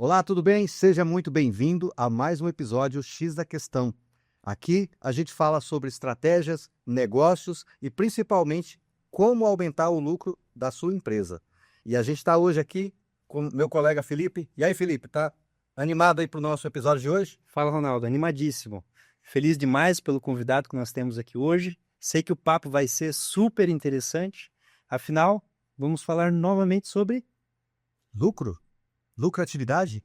Olá, tudo bem? Seja muito bem-vindo a mais um episódio X da Questão. Aqui a gente fala sobre estratégias, negócios e principalmente como aumentar o lucro da sua empresa. E a gente está hoje aqui com meu colega Felipe. E aí, Felipe, tá animado aí para o nosso episódio de hoje? Fala, Ronaldo, animadíssimo. Feliz demais pelo convidado que nós temos aqui hoje. Sei que o papo vai ser super interessante. Afinal, vamos falar novamente sobre Lucro? Lucratividade?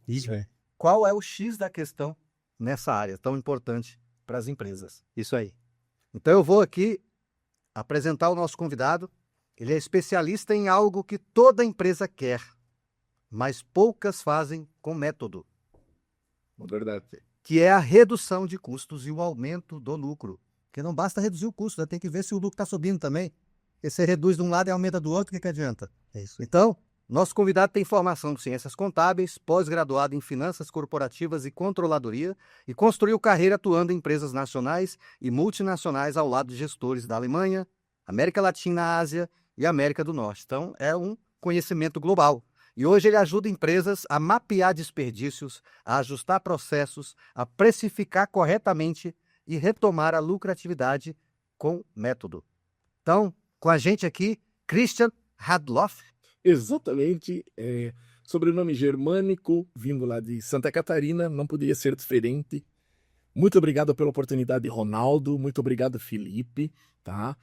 isso. Qual é o X da questão nessa área tão importante para as empresas? Isso aí. Então eu vou aqui apresentar o nosso convidado. Ele é especialista em algo que toda empresa quer, mas poucas fazem com método, Verdade. que é a redução de custos e o aumento do lucro. Porque não basta reduzir o custo, né? Tem que ver se o lucro está subindo também. Porque você reduz de um lado e aumenta do outro, o que adianta? É isso aí. Então, nosso convidado tem formação em ciências contábeis, pós-graduado em finanças corporativas e controladoria e construiu carreira atuando em empresas nacionais e multinacionais ao lado de gestores da Alemanha, América Latina, Ásia e América do Norte. Então, é um conhecimento global. E hoje ele ajuda empresas a mapear desperdícios, a ajustar processos, a precificar corretamente e retomar a lucratividade com método. Então, com a gente aqui, Christian Hadloff. Exatamente. Sobrenome germânico, vindo lá de Santa Catarina, não poderia ser diferente. Muito obrigado pela oportunidade, Ronaldo. Muito obrigado, Felipe. Tá?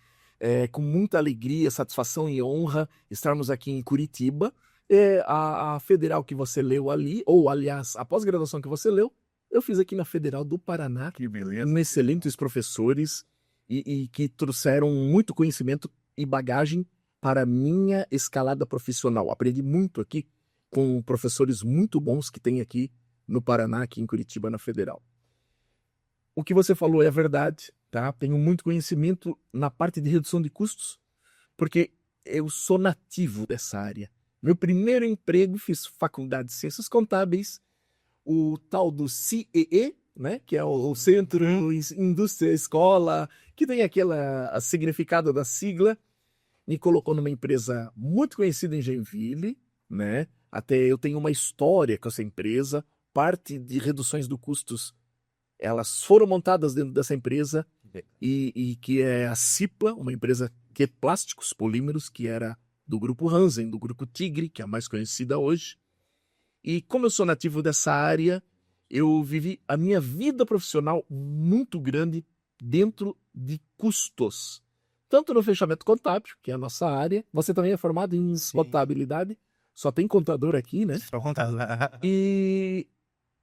Com muita alegria, satisfação e honra estarmos aqui em Curitiba. A federal que você leu ali, ou aliás, a pós-graduação que você leu, eu fiz aqui na Federal do Paraná. Que beleza. Com excelentes professores e que trouxeram muito conhecimento e bagagem para a minha escalada profissional. Aprendi muito aqui com professores muito bons que tem aqui no Paraná, aqui em Curitiba, na Federal. O que você falou é verdade, tá? Tenho muito conhecimento na parte de redução de custos, porque eu sou nativo dessa área. Meu primeiro emprego, fiz faculdade de Ciências Contábeis, o tal do CEE, né? Que é o Centro Indústria Escola, que tem aquele significado da sigla, me colocou numa empresa muito conhecida em Joinville, né? Até eu tenho uma história com essa empresa, parte de reduções de custos, elas foram montadas dentro dessa empresa, e que é a Cipla, uma empresa que é plásticos, polímeros, que era do grupo Hansen, do grupo Tigre, que é a mais conhecida hoje. E como eu sou nativo dessa área, eu vivi a minha vida profissional muito grande dentro de custos. Tanto no fechamento contábil, que é a nossa área. Você também é formado em contabilidade. Só tem contador aqui, né? Só contar. E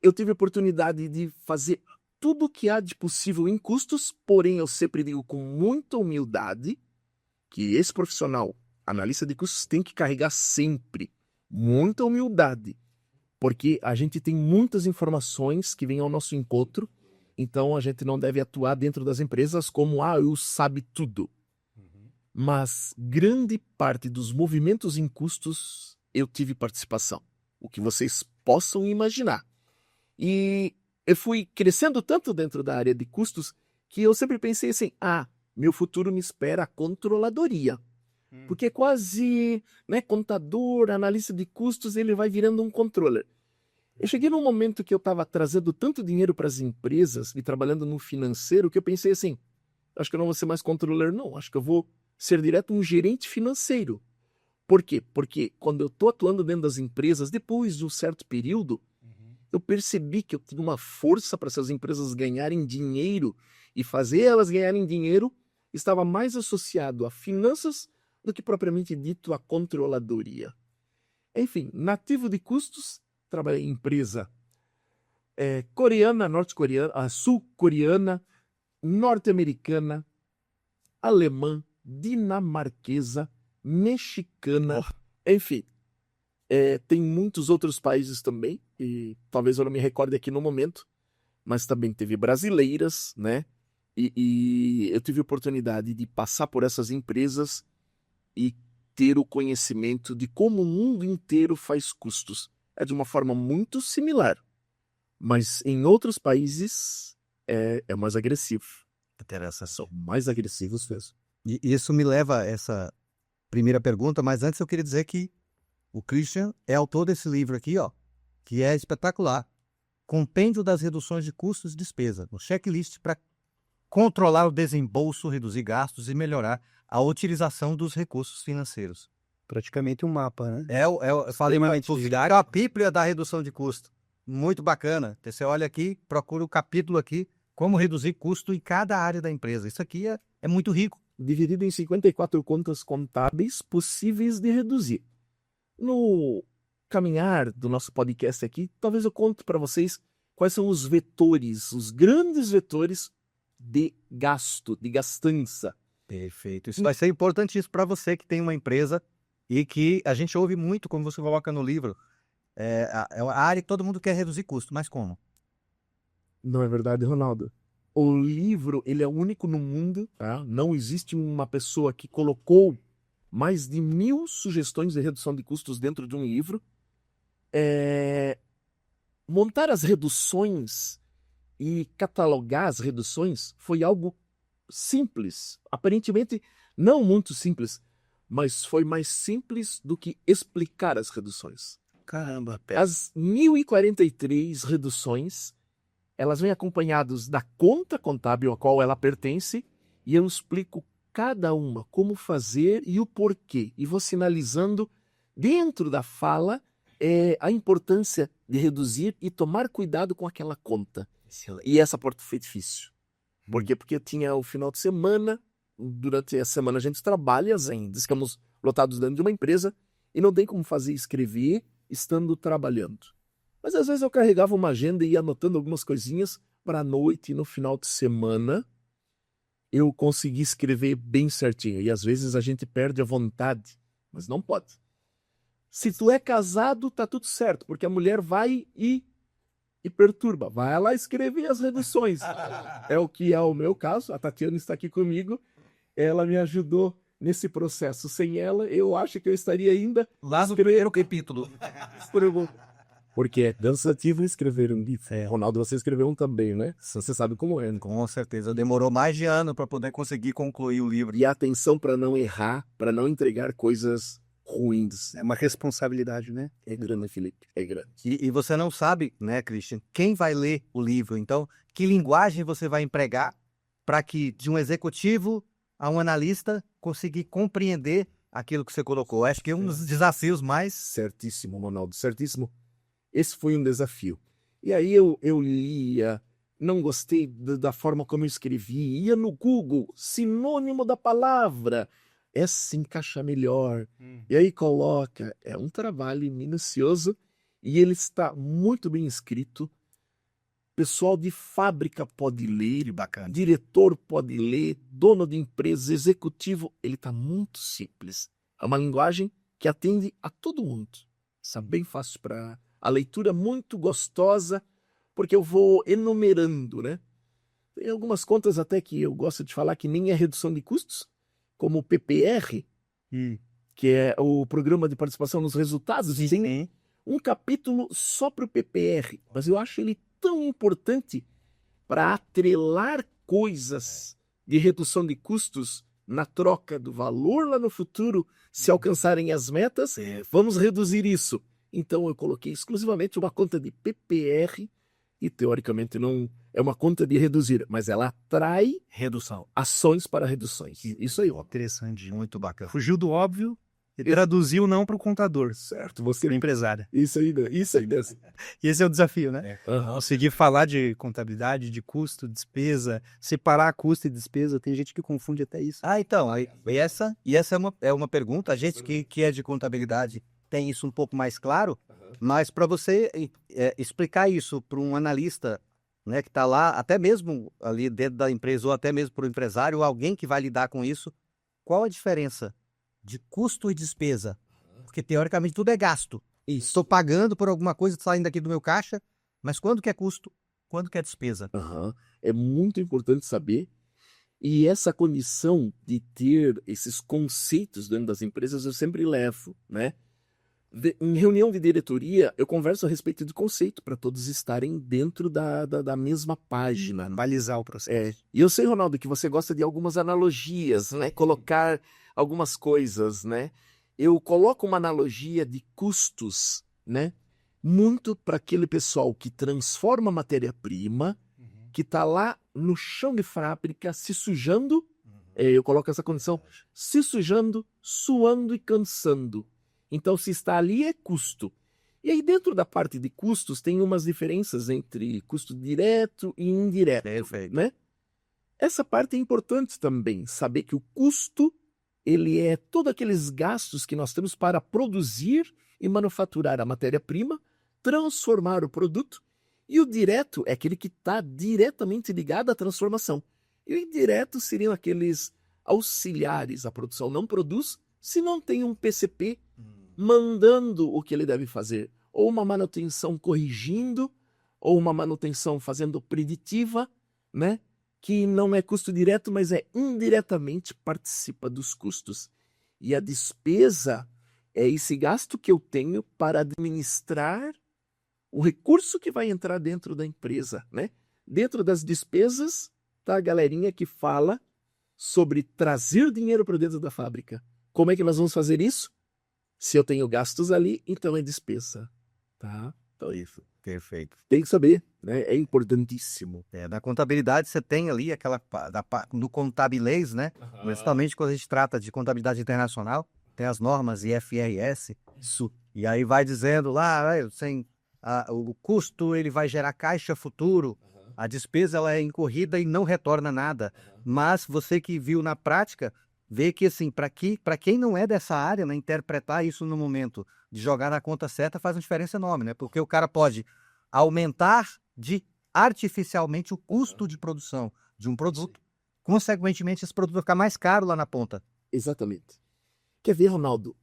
eu tive a oportunidade de fazer tudo o que há de possível em custos, porém eu sempre digo com muita humildade que esse profissional, analista de custos, tem que carregar sempre muita humildade, porque a gente tem muitas informações que vêm ao nosso encontro, então a gente não deve atuar dentro das empresas como, eu sabe tudo. Mas grande parte dos movimentos em custos eu tive participação, o que vocês possam imaginar. E eu fui crescendo tanto dentro da área de custos que eu sempre pensei assim, meu futuro me espera a controladoria. Porque quase, né, contador, analista de custos, ele vai virando um controller. Eu cheguei num momento que eu estava trazendo tanto dinheiro para as empresas e trabalhando no financeiro que eu pensei assim, acho que eu não vou ser mais controller não, acho que eu vou ser direto um gerente financeiro. Por quê? Porque quando eu estou atuando dentro das empresas, depois de um certo período, eu percebi que eu tinha uma força para essas empresas ganharem dinheiro e fazer elas ganharem dinheiro estava mais associado a finanças do que propriamente dito a controladoria. Enfim, nativo de custos, trabalhei em empresa coreana, norte-coreana, sul-coreana, norte-americana, alemã, dinamarquesa, mexicana, enfim. Tem muitos outros países também, e talvez eu não me recorde aqui no momento, mas também teve brasileiras, né? E eu tive a oportunidade de passar por essas empresas e ter o conhecimento de como o mundo inteiro faz custos. É de uma forma muito similar, mas em outros países é mais agressivo. São mais agressivos mesmo. E isso me leva a essa primeira pergunta, mas antes eu queria dizer que o Christian é autor desse livro aqui, ó, que é espetacular. Compêndio das reduções de custos e despesa, um checklist para controlar o desembolso, reduzir gastos e melhorar a utilização dos recursos financeiros. Praticamente um mapa, né? Eu falei Extremamente didático. a Bíblia da redução de custo. Muito bacana. Você olha aqui, procura o capítulo aqui, como reduzir custo em cada área da empresa. Isso aqui é muito rico. Dividido em 54 contas contábeis possíveis de reduzir. No caminhar do nosso podcast aqui, talvez eu conte para vocês quais são os vetores, os grandes vetores de gasto, de gastança. Perfeito. Isso vai ser importantíssimo para você que tem uma empresa e que a gente ouve muito, como você coloca no livro, é a área que todo mundo quer reduzir custo, mas como? Não é verdade, Ronaldo? O livro, ele é único no mundo, tá? Não existe uma pessoa que colocou mais de 1000 sugestões de redução de custos dentro de um livro. Montar as reduções e catalogar as reduções foi algo simples. Aparentemente, não muito simples, mas foi mais simples do que explicar as reduções. Caramba, As 1043 reduções, elas vêm acompanhadas da conta contábil a qual ela pertence, e eu explico cada uma, como fazer e o porquê. E vou sinalizando dentro da fala a importância de reduzir e tomar cuidado com aquela conta. E essa parte foi difícil. Por quê? Porque tinha o final de semana, durante a semana a gente trabalha ainda, ficamos lotados dentro de uma empresa e não tem como fazer escrever estando trabalhando. Mas às vezes eu carregava uma agenda e ia anotando algumas coisinhas para a noite e no final de semana eu consegui escrever bem certinho. E às vezes a gente perde a vontade, mas não pode. Se tu é casado, tá tudo certo, porque a mulher vai e perturba. Vai lá escrever as reduções. É o que é o meu caso. A Tatiana está aqui comigo. Ela me ajudou nesse processo. Sem ela, eu acho que eu estaria ainda Lá no primeiro capítulo. Porque é cansativo escrever um livro. Ronaldo, você escreveu um também, né? Você sabe como é. Com certeza. Demorou mais de ano para poder conseguir concluir o livro. E atenção para não errar, para não entregar coisas ruins. É uma responsabilidade, né? É grande, Felipe. É grande. E você não sabe, né, Christian, quem vai ler o livro. Então, que linguagem você vai empregar para que de um executivo a um analista conseguir compreender aquilo que você colocou. Acho que é um dos desafios mais... Certíssimo, Ronaldo, certíssimo. Esse foi um desafio. E aí eu lia, não gostei da forma como eu escrevi, ia no Google, sinônimo da palavra, essa encaixa melhor. E aí coloca, é um trabalho minucioso e ele está muito bem escrito. Pessoal de fábrica pode ler, bacana. Diretor pode ler, dono de empresa, executivo, ele está muito simples. É uma linguagem que atende a todo mundo. Está bem fácil para a leitura, muito gostosa, porque eu vou enumerando, né? Tem algumas contas até que eu gosto de falar que nem é redução de custos, como o PPR, que é o Programa de Participação nos Resultados. Tem um capítulo só para o PPR, mas eu acho ele tão importante para atrelar coisas de redução de custos na troca do valor lá no futuro, se alcançarem as metas, vamos reduzir isso. Então eu coloquei exclusivamente uma conta de PPR e teoricamente não é uma conta de reduzir, mas ela atrai redução, ações para reduções. Isso aí, ó. Interessante. Muito bacana. Fugiu do óbvio e traduziu não para o contador, Certo, você para o empresário. Isso aí. E esse é o desafio, né? Conseguir falar de contabilidade, de custo, despesa, separar custo e despesa, tem gente que confunde até isso. Então, essa é uma pergunta, a gente que é de contabilidade tem isso um pouco mais claro, mas para você explicar isso para um analista, né, que está lá, até mesmo ali dentro da empresa, ou até mesmo para o empresário, ou alguém que vai lidar com isso, qual a diferença de custo e despesa? Porque teoricamente tudo é gasto. Estou pagando por alguma coisa saindo aqui do meu caixa, mas quando que é custo? Quando que é despesa? É muito importante saber. E essa condição de ter esses conceitos dentro das empresas eu sempre levo, né? Em reunião de diretoria, eu converso a respeito de conceito para todos estarem dentro da mesma página. Balizar o processo. E eu sei, Ronaldo, que você gosta de algumas analogias, né? Colocar algumas coisas, né? Eu coloco uma analogia de custos, né? muito para aquele pessoal que transforma a matéria-prima, que está lá no chão de fábrica se sujando, eu coloco essa condição, se sujando, suando e cansando. Então, se está ali é custo. E aí, dentro da parte de custos, tem umas diferenças entre custo direto e indireto. Perfeito. Né? Essa parte é importante também, saber que o custo, ele é todos aqueles gastos que nós temos para produzir e manufaturar a matéria-prima, transformar o produto, e o direto é aquele que está diretamente ligado à transformação. E o indireto seriam aqueles auxiliares à produção. Não produz se não tem um PCP mandando o que ele deve fazer, ou uma manutenção corrigindo, ou uma manutenção fazendo preditiva, né? Que não é custo direto, mas é indiretamente participa dos custos. E a despesa é esse gasto que eu tenho para administrar o recurso que vai entrar dentro da empresa, né? Dentro das despesas tá a galerinha que fala sobre trazer dinheiro para dentro da fábrica. Como é que nós vamos fazer isso? Se eu tenho gastos ali, então é despesa, tá? Então isso. Perfeito. Tem que saber, né? É importantíssimo. Na contabilidade você tem ali no contabilês, né? Principalmente quando a gente trata de contabilidade internacional, tem as normas IFRS. Isso. E aí vai dizendo lá, o custo ele vai gerar caixa futuro, a despesa ela é incorrida e não retorna nada. Mas você que viu na prática, vê que assim, para quem não é dessa área, né, interpretar isso no momento de jogar na conta certa faz uma diferença enorme, né? Porque o cara pode aumentar artificialmente o custo de produção de um produto, consequentemente esse produto vai ficar mais caro lá na ponta. Exatamente. Quer ver, Ronaldo?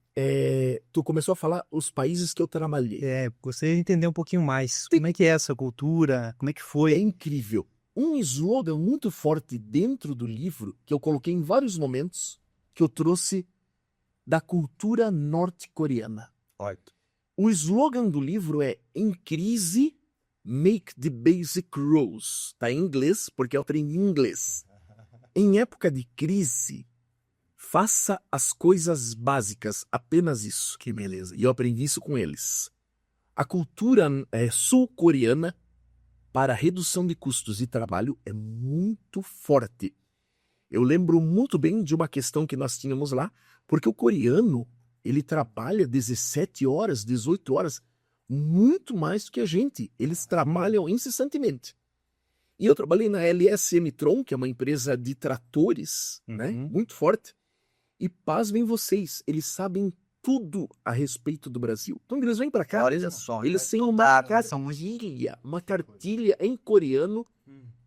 Tu começou a falar os países que eu trabalhei. Gostaria de entender um pouquinho mais. Como é que é essa cultura? Como é que foi? É incrível. Um slogan muito forte dentro do livro, que eu coloquei em vários momentos, que eu trouxe da cultura norte-coreana. O slogan do livro é "Em crise, make the basic rules". Tá em inglês, porque eu aprendi inglês. Em época de crise, faça as coisas básicas, apenas isso. Que beleza. E eu aprendi isso com eles. A cultura sul-coreana para redução de custos de trabalho é muito forte. Eu lembro muito bem de uma questão que nós tínhamos lá, porque o coreano, ele trabalha 17 horas, 18 horas, muito mais do que a gente. Eles trabalham incessantemente. E eu trabalhei na LS Tron, que é uma empresa de tratores, né, muito forte. E pasmem vocês, eles sabem tudo a respeito do Brasil. Então eles vêm para cá, Olha só, eles têm uma cartilha em coreano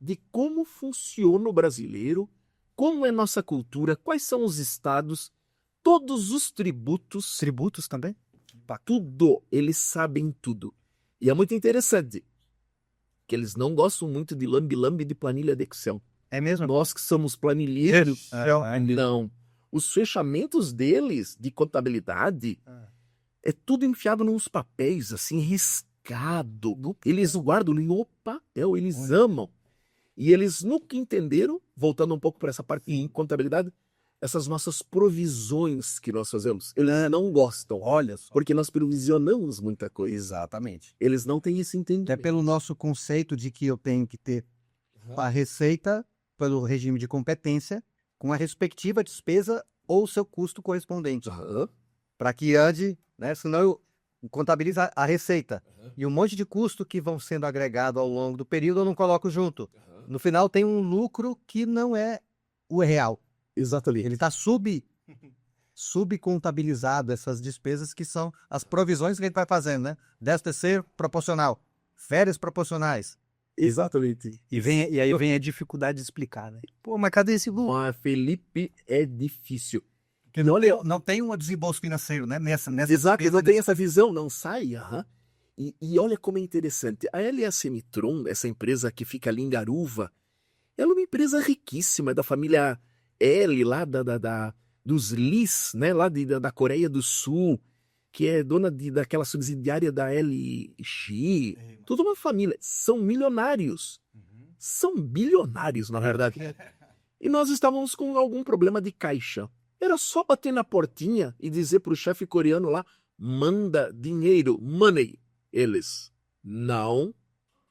de como funciona o brasileiro, como é nossa cultura, quais são os estados, todos os tributos. Tributos também? Tudo, eles sabem tudo. E é muito interessante que eles não gostam muito de lambe-lambe de planilha de Excel. É mesmo? Nós que somos planilheiros, não. Os fechamentos deles de contabilidade é tudo enfiado nos papéis, assim, riscado. Eles guardam em papel, eles amam. E eles nunca entenderam, voltando um pouco para essa parte de contabilidade, essas nossas provisões que nós fazemos. Eles não gostam, olha só. porque nós provisionamos muita coisa. Exatamente. Eles não têm esse entendimento. Até pelo nosso conceito de que eu tenho que ter a receita pelo regime de competência com a respectiva despesa ou seu custo correspondente. Para que ande, né? Senão eu contabilizo a receita. E um monte de custo que vão sendo agregados ao longo do período eu não coloco junto. No final tem um lucro que não é o real. Exatamente. Ele está subcontabilizado, essas despesas que são as provisões que a gente vai fazendo, né? 13º proporcional, férias proporcionais. Exatamente. E aí vem a dificuldade de explicar, né? Pô, mas cadê esse lucro? Mas, Felipe, é difícil. Não tem um desembolso financeiro, né? Nessa Exato, não tem essa visão, não sai. E olha como é interessante. A LS Tron, essa empresa que fica ali em Garuva, ela é uma empresa riquíssima, da família L, lá dos Lis, né? Lá da Coreia do Sul, que é dona daquela subsidiária da LG. Toda uma família. São milionários. São bilionários, na verdade. E nós estávamos com algum problema de caixa. Era só bater na portinha e dizer para o chefe coreano lá, manda dinheiro, money. eles não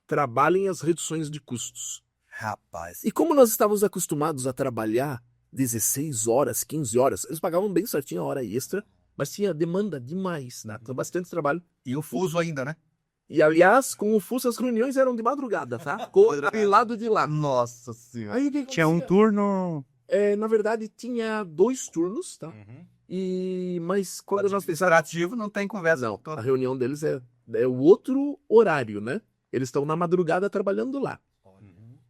trabalhem as reduções de custos. Rapaz. E como nós estávamos acostumados a trabalhar 16 horas, 15 horas, eles pagavam bem certinho a hora extra, mas tinha demanda demais, né? Então, bastante trabalho. E o fuso ainda, né? E, aliás, com o fuso, as reuniões eram de madrugada, tá? Com o lado de lá. Nossa senhora. Aí, o que Tinha um acontecia? turno. Na verdade, tinha 2 turnos, tá? Mas quando nós pensávamos... Administrativo não tem conversa. Não, a reunião deles é o outro horário, né? Eles estão na madrugada trabalhando lá.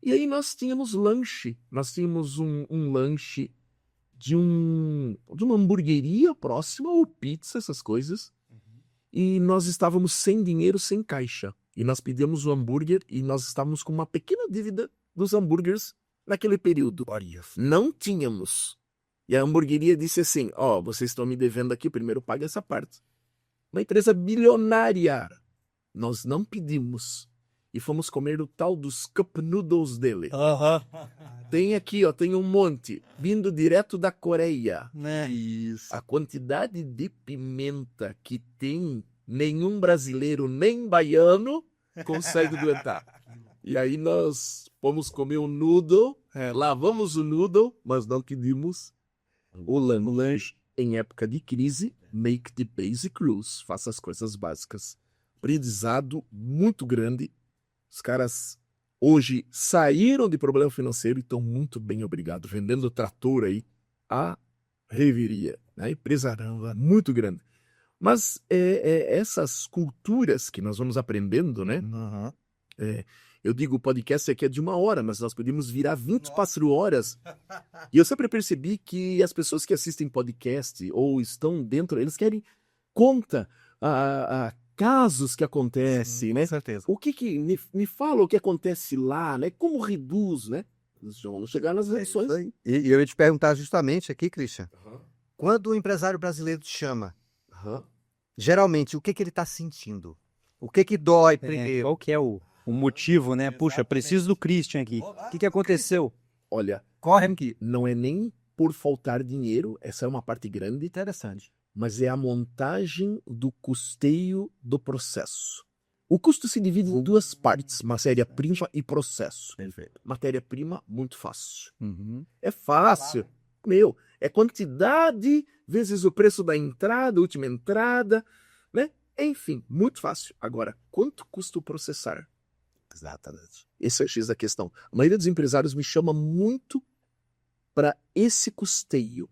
E aí nós tínhamos lanche. Nós tínhamos um lanche de uma hamburgueria próxima, ou pizza, essas coisas. E nós estávamos sem dinheiro, sem caixa. E nós pedimos o hambúrguer e nós estávamos com uma pequena dívida dos hambúrgueres naquele período. Não tínhamos. E a hamburgueria disse assim, vocês estão me devendo aqui, primeiro paga essa parte. Uma empresa bilionária. Nós não pedimos. E fomos comer o tal dos cup noodles dele. Tem aqui, tem um monte, vindo direto da Coreia. Né? Isso. A quantidade de pimenta que tem, nenhum brasileiro, nem baiano, consegue aguentar. E aí nós fomos comer um noodle, lavamos o noodle, mas não pedimos o lanche. Em época de crise, make the basic rules. Faça as coisas básicas. Aprendizado muito grande. Os caras hoje saíram de problema financeiro e estão muito bem, obrigado. Vendendo trator aí a reviria. Né? Empresa muito grande. Mas essas culturas que nós vamos aprendendo, né? Eu digo, o podcast aqui é de 1 hora, mas nós podemos virar 24 horas. E eu sempre percebi que as pessoas que assistem podcast ou estão dentro, eles querem conta a casos que acontecem, né? Com certeza. O que me fala o que acontece lá, né? Como reduz, né? Vamos chegar nas eleições. E eu ia te perguntar justamente aqui, Christian, quando o empresário brasileiro te chama, geralmente, o que ele está sentindo? O que dói primeiro? Qual que é o motivo, né? Puxa, preciso do Christian aqui. O que aconteceu? Olha, Corre aqui. não é nem por faltar dinheiro, essa é uma parte grande, Interessante. mas é a montagem do custeio do processo. O custo se divide em 2 partes, matéria-prima e processo. Perfeito. Matéria-prima, muito fácil. É fácil. É quantidade vezes o preço da entrada, última entrada, né? Enfim, muito fácil. Agora, quanto custa o processar? Exatamente. Esse é o X da questão. A maioria dos empresários me chama muito para esse custeio.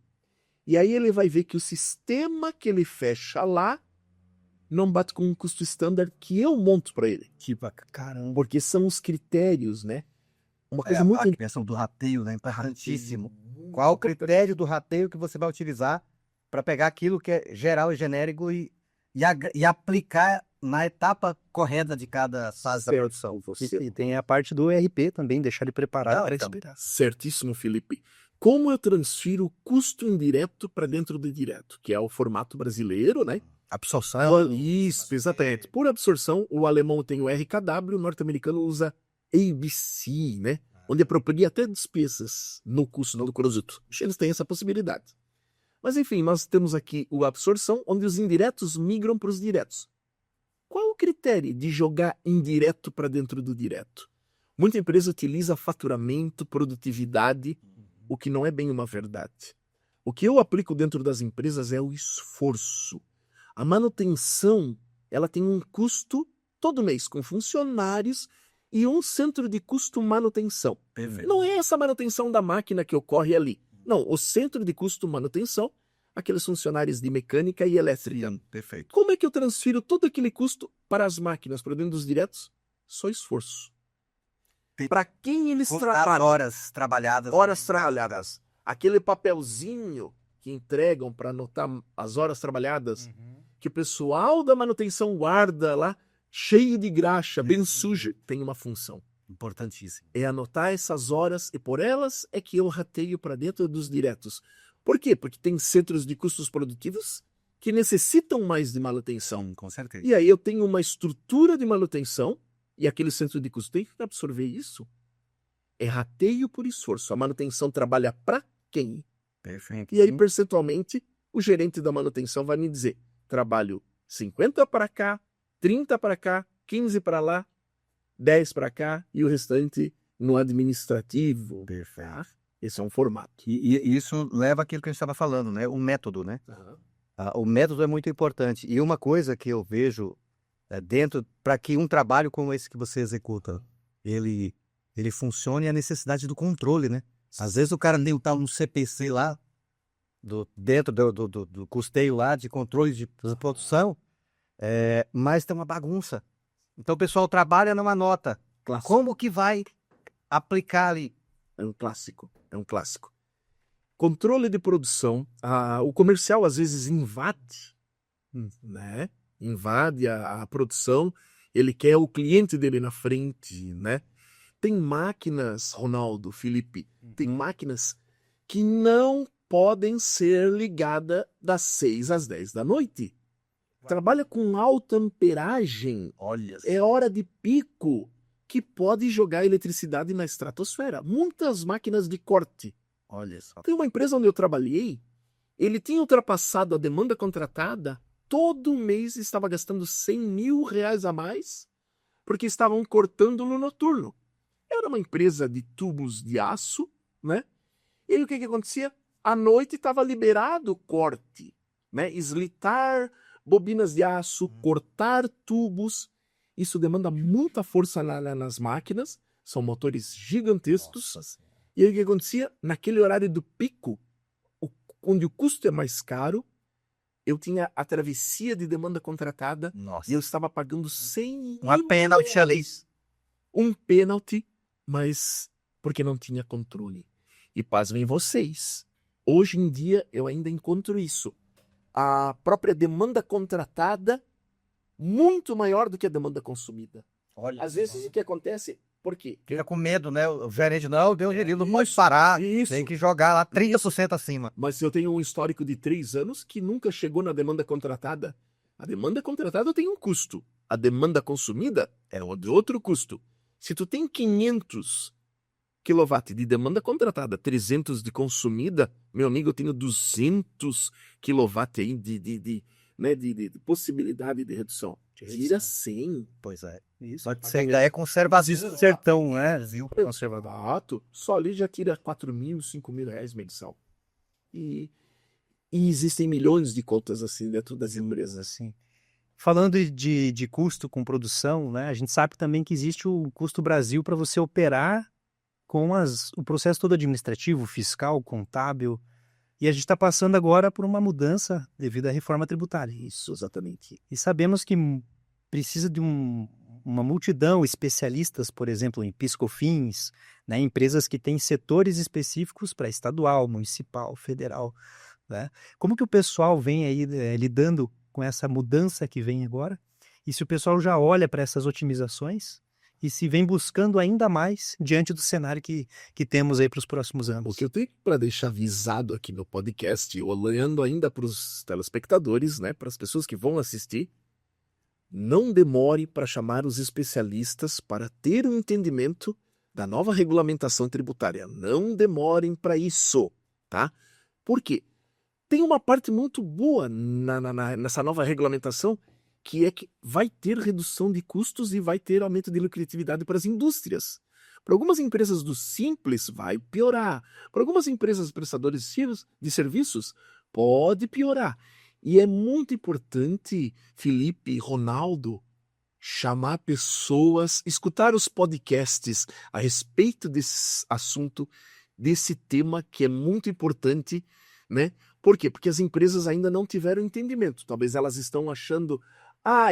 E aí ele vai ver que o sistema que ele fecha lá não bate com um custo standard que eu monto para ele. Tipo, caramba. Porque são os critérios, né? Uma coisa muito... A questão do rateio, né? Importantíssimo. Qual o critério do rateio que você vai utilizar para pegar aquilo que é geral e genérico e aplicar na etapa correta de cada fase da produção? E tem a parte do ERP também, deixar ele preparado para esperar. Certíssimo, Felipe. Como eu transfiro o custo indireto para dentro do direto, que é o formato brasileiro, né? Absorção. Isso, exatamente. Por absorção, o alemão tem o RKW, o norte-americano usa ABC, né? Onde apropria até despesas no custo do produto. Eles têm essa possibilidade. Mas enfim, nós temos aqui o absorção, onde os indiretos migram para os diretos. Qual é o critério de jogar indireto para dentro do direto? Muita empresa utiliza faturamento, produtividade, o que não é bem uma verdade. O que eu aplico dentro das empresas é o esforço. A manutenção, ela tem um custo todo mês com funcionários e um centro de custo manutenção. Perfeito. Não é essa manutenção da máquina que ocorre ali. Não, o centro de custo manutenção, aqueles funcionários de mecânica e elétrica. Sim, perfeito. Como é que eu transfiro todo aquele custo para as máquinas, para dentro dos diretos? Só esforço. Para quem eles trabalham? Horas trabalhadas. Horas trabalhadas. Aquele papelzinho que entregam para anotar as horas trabalhadas, que o pessoal da manutenção guarda lá, cheio de graxa, bem sujo, tem uma função. Importantíssimo. É anotar essas horas e por elas é que eu rateio para dentro dos diretos. Por quê? Porque tem centros de custos produtivos que necessitam mais de manutenção. Com certeza. E aí eu tenho uma estrutura de manutenção e aquele centro de custo tem que absorver isso. É rateio por esforço. A manutenção trabalha para quem? Perfeito. E aí, percentualmente, o gerente da manutenção vai me dizer, trabalho 50 para cá, 30 para cá, 15 para lá, 10 para cá e o restante no administrativo. Perfeito. Tá? Esse é um formato. E isso leva àquilo que a gente estava falando, né? O método, né? Aham. O método é muito importante. E uma coisa que eu vejo dentro, para que um trabalho como esse que você executa, ele funcione, é a necessidade do controle, né? Às vezes o cara nem está no CPC lá, dentro do custeio lá, de controle de produção, mas tem uma bagunça. Então o pessoal trabalha numa nota. Clássico. Como que vai aplicar ali? É um clássico. É um clássico. Controle de produção. O comercial às vezes invade, né? Invade a produção. Ele quer o cliente dele na frente, né? Tem máquinas, Ronaldo, Felipe, tem máquinas que não podem ser ligadas das 6 às 10 da noite. Trabalha com alta amperagem. Olha, É hora de pico que pode jogar eletricidade na estratosfera. Muitas máquinas de corte. olha só. Tem uma empresa onde eu trabalhei, ele tinha ultrapassado a demanda contratada, todo mês estava gastando R$100.000 a mais, porque estavam cortando no noturno. Era uma empresa de tubos de aço, né? E aí o que acontecia? À noite estava liberado o corte, né? Eslitar bobinas de aço, cortar tubos. Isso demanda muita força nas máquinas, são motores gigantescos. Nossa. E aí o que acontecia? Naquele horário do pico, onde o custo é mais caro, eu tinha a travessia de demanda contratada Nossa. e eu estava pagando 100 Uma mil pênalti reais. ali. Um pênalti, mas porque não tinha controle. E pasmem vocês, hoje em dia eu ainda encontro isso. A própria demanda contratada muito maior do que a demanda consumida. Olha. Às vezes o que acontece, por quê? Fica com medo, né? O gerente, não, deu um gelinho, não pode parar. Isso. Tem que jogar lá 30% acima. Mas eu tenho um histórico de 3 anos que nunca chegou na demanda contratada. A demanda contratada tem um custo. A demanda consumida é de outro custo. Se tu tem 500 kW de demanda contratada, 300 de consumida, meu amigo, eu tenho 200 kW aí de possibilidade de redução. Tira 100. Pois é. Isso. Só que você ainda é conservador do sertão, né? Viu? Conservador. Exato. Só ali já tira 4.000, 5.000 reais mensal. E existem milhões de contas assim dentro das empresas. Assim. Falando de custo com produção, né? A gente sabe também que existe o custo Brasil para você operar com o processo todo administrativo, fiscal, contábil. E a gente está passando agora por uma mudança devido à reforma tributária. Isso, exatamente. E sabemos que precisa de uma multidão de especialistas, por exemplo, em PIS/COFINS, né? Empresas que têm setores específicos para estadual, municipal, federal. Né? Como que o pessoal vem aí lidando com essa mudança que vem agora? E se o pessoal já olha para essas otimizações e se vem buscando ainda mais diante do cenário que temos aí para os próximos anos? O que eu tenho para deixar avisado aqui no podcast, olhando ainda para os telespectadores, né, para as pessoas que vão assistir, não demore para chamar os especialistas para ter um entendimento da nova regulamentação tributária. Não demorem para isso, tá? Por quê? Tem uma parte muito boa nessa nova regulamentação, que é que vai ter redução de custos e vai ter aumento de lucratividade para as indústrias. Para algumas empresas do Simples, vai piorar. Para algumas empresas prestadoras de serviços, pode piorar. E é muito importante, Felipe e Ronaldo, chamar pessoas, escutar os podcasts a respeito desse assunto, desse tema que é muito importante, né? Por quê? Porque as empresas ainda não tiveram entendimento. Talvez elas estão achando,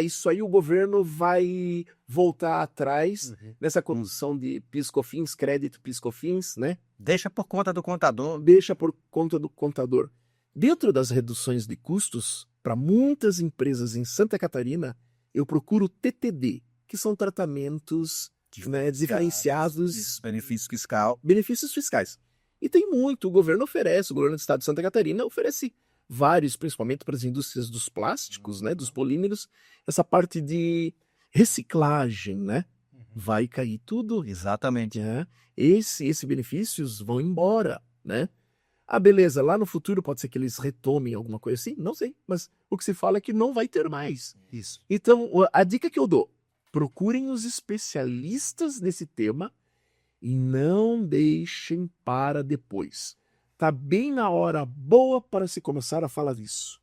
isso aí o governo vai voltar atrás nessa condução de PIS/COFINS, crédito PIS/COFINS, né? Deixa por conta do contador. Deixa por conta do contador. Dentro das reduções de custos, para muitas empresas em Santa Catarina, eu procuro TTD, que são tratamentos diferenciados, benefícios fiscais. E tem muito, o governo oferece, o governo do estado de Santa Catarina oferece vários, principalmente para as indústrias dos plásticos, né, dos polímeros, essa parte de reciclagem, né? Vai cair tudo. Exatamente. Esses benefícios vão embora, né? Ah, beleza, lá no futuro pode ser que eles retomem alguma coisa assim? Não sei, mas o que se fala é que não vai ter mais. Isso. Então, a dica que eu dou, procurem os especialistas nesse tema e não deixem para depois. Tá bem na hora boa para se começar a falar disso.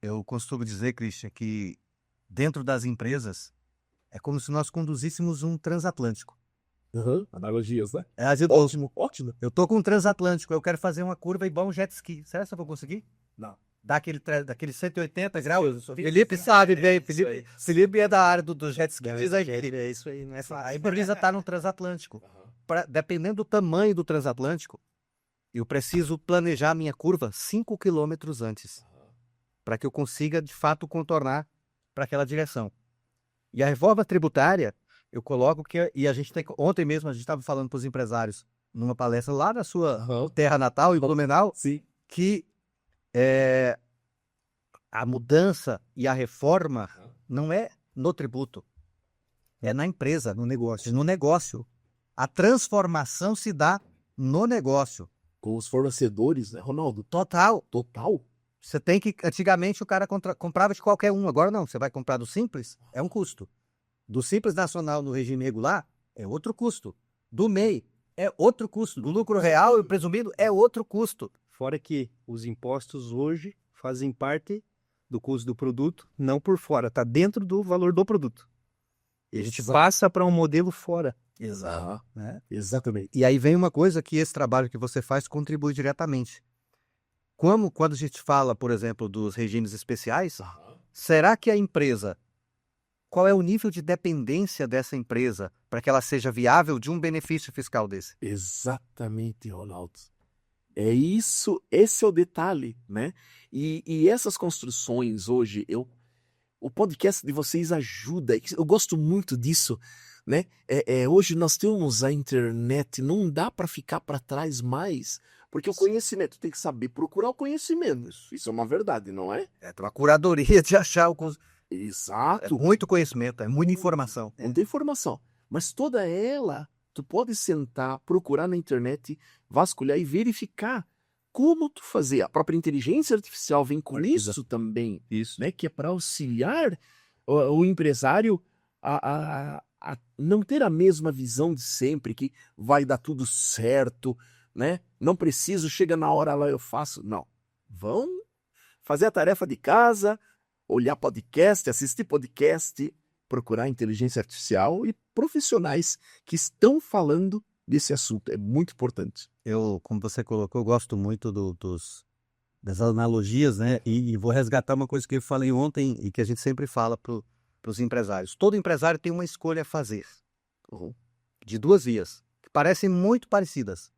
Eu costumo dizer, Christian, que dentro das empresas é como se nós conduzíssemos um transatlântico. Analogias, né? Ótimo. Ótimo. Eu tô com um transatlântico, eu quero fazer uma curva igual um jet ski. Será que eu vou conseguir? Não. Daquele 180 graus. Felipe sabe bem. Felipe é da área do jet ski. Diz aí. É isso aí, não é fácil. A empresa está no transatlântico. Dependendo do tamanho do transatlântico, eu preciso planejar a minha curva 5 quilômetros antes, para que eu consiga, de fato, contornar para aquela direção. E a reforma tributária, eu coloco que... E a gente tem... Ontem mesmo a gente estava falando para os empresários, numa palestra lá na sua terra natal, em Blumenau, Sim. que a mudança e a reforma não é no tributo, é na empresa, no negócio. No negócio. A transformação se dá no negócio. Com os fornecedores, né, Ronaldo? Total. Total. Você tem que... Antigamente o cara comprava de qualquer um, agora não. Você vai comprar do Simples, é um custo. Do Simples Nacional no regime regular, é outro custo. Do MEI, é outro custo. Do lucro real e presumido, é outro custo. Fora que os impostos hoje fazem parte do custo do produto, não por fora, está dentro do valor do produto. E a gente passa para um modelo fora. Exato. Né? Exatamente. E aí vem uma coisa que esse trabalho que você faz contribui diretamente. Quando a gente fala, por exemplo, dos regimes especiais, será que a empresa, qual é o nível de dependência dessa empresa para que ela seja viável de um benefício fiscal desse? Exatamente, Ronaldo. É isso, esse é o detalhe, né? E essas construções hoje, o podcast de vocês ajuda, eu gosto muito disso, né? Hoje nós temos a internet, não dá para ficar para trás mais, porque o conhecimento tem que saber procurar o conhecimento. Isso é uma verdade, não é? É uma curadoria de achar o... Exato. É muito conhecimento, é muita informação. Muita informação. Mas toda ela, tu pode sentar, procurar na internet, vasculhar e verificar como tu fazer. A própria inteligência artificial vem com isso também. Isso. Né? Que é para auxiliar o empresário a não ter a mesma visão de sempre, que vai dar tudo certo, né? Não preciso, chega na hora lá eu faço. Não. Vão fazer a tarefa de casa, olhar podcast, assistir podcast, procurar inteligência artificial e profissionais que estão falando desse assunto. É muito importante. Eu, como você colocou, eu gosto muito das analogias, né? E vou resgatar uma coisa que eu falei ontem e que a gente sempre fala para os empresários. Todo empresário tem uma escolha a fazer, de duas vias, que parecem muito parecidas.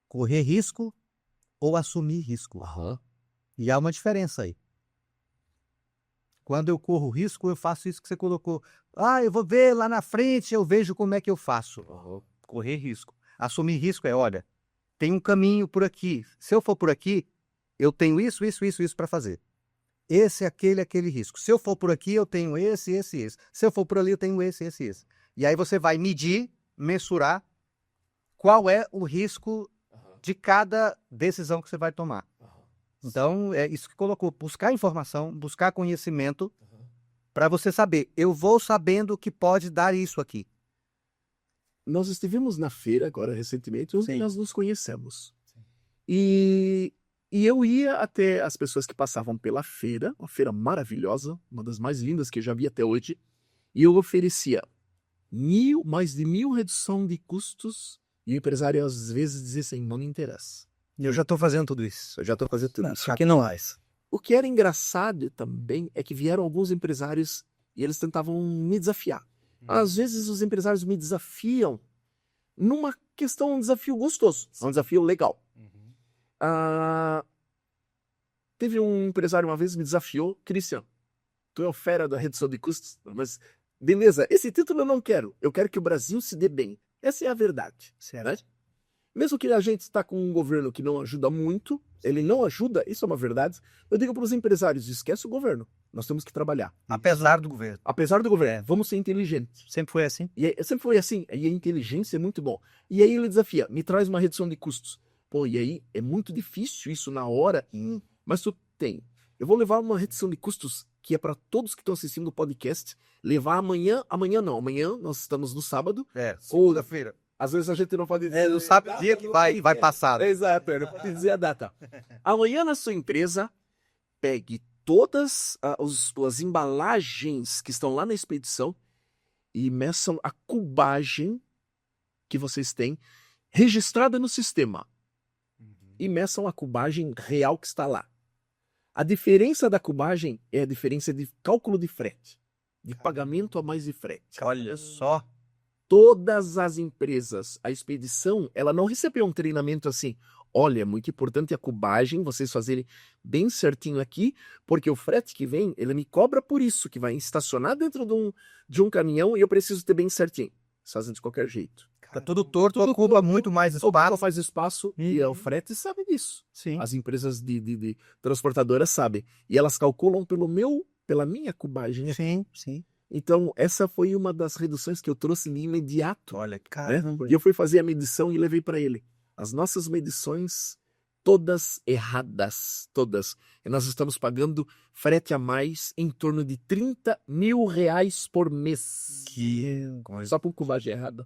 Correr risco ou assumir risco. E há uma diferença aí. Quando eu corro risco, eu faço isso que você colocou. Eu vou ver lá na frente, eu vejo como é que eu faço. Correr risco. Assumir risco é, olha, tem um caminho por aqui. Se eu for por aqui, eu tenho isso para fazer. Esse, aquele risco. Se eu for por aqui, eu tenho esse. Se eu for por ali, eu tenho esse. E aí você vai medir, mensurar qual é o risco de cada decisão que você vai tomar. Então, é isso que colocou. Buscar informação, buscar conhecimento para você saber. Eu vou sabendo que pode dar isso aqui. Nós estivemos na feira agora recentemente, onde Sim. nós nos conhecemos. E eu ia até as pessoas que passavam pela feira, uma feira maravilhosa, uma das mais lindas que eu já vi até hoje, e eu oferecia mais de 1.000 redução de custos, e o empresário às vezes dizia assim, não me interessa. Eu já estou fazendo tudo isso. Eu já estou fazendo tudo isso. Só que não mais. O que era engraçado também é que vieram alguns empresários e eles tentavam me desafiar. Às vezes os empresários me desafiam numa questão, um desafio gostoso, um desafio legal. Teve um empresário uma vez que me desafiou, Christian, tu é o fera da redução de custos, mas beleza, esse título eu não quero. Eu quero que o Brasil se dê bem. Essa é a verdade. Certo. Né? Mesmo que a gente está com um governo que não ajuda muito, ele não ajuda, isso é uma verdade. Eu digo para os empresários, esquece o governo. Nós temos que trabalhar. Apesar do governo. Apesar do governo, vamos ser inteligentes. Sempre foi assim? E sempre foi assim. E a inteligência é muito bom. E aí ele desafia, me traz uma redução de custos. Pô, e aí é muito difícil isso na hora, mas tu tem. Eu vou levar uma redução de custos que é para todos que estão assistindo o podcast, levar amanhã nós estamos no sábado, Segunda-feira. às vezes a gente não pode dizer. Não sabe o dia que vai passar. Exato, não pode dizer a data. Amanhã na sua empresa, pegue todas as embalagens que estão lá na expedição e meçam a cubagem que vocês têm registrada no sistema. E meçam a cubagem real que está lá. A diferença da cubagem é a diferença de cálculo de frete, de pagamento a mais de frete. Olha só. Todas as empresas, a expedição, ela não recebeu um treinamento assim. Olha, é muito importante a cubagem, vocês fazerem bem certinho aqui, porque o frete que vem, ele me cobra por isso, que vai estacionar dentro de um caminhão e eu preciso ter bem certinho. Eles fazem de qualquer jeito. Tá tudo torto, ocupa muito mais O banco espaço. faz espaço e o frete sabe disso. Sim. As empresas de transportadoras sabem. E elas calculam pela minha cubagem. Sim, sim. Então, essa foi uma das reduções que eu trouxe de imediato. Olha, Né? Caramba. E eu fui fazer a medição e levei para ele. As nossas medições, todas erradas, todas. E nós estamos pagando frete a mais em torno de R$30.000 por mês. Que... Só por cubagem errada.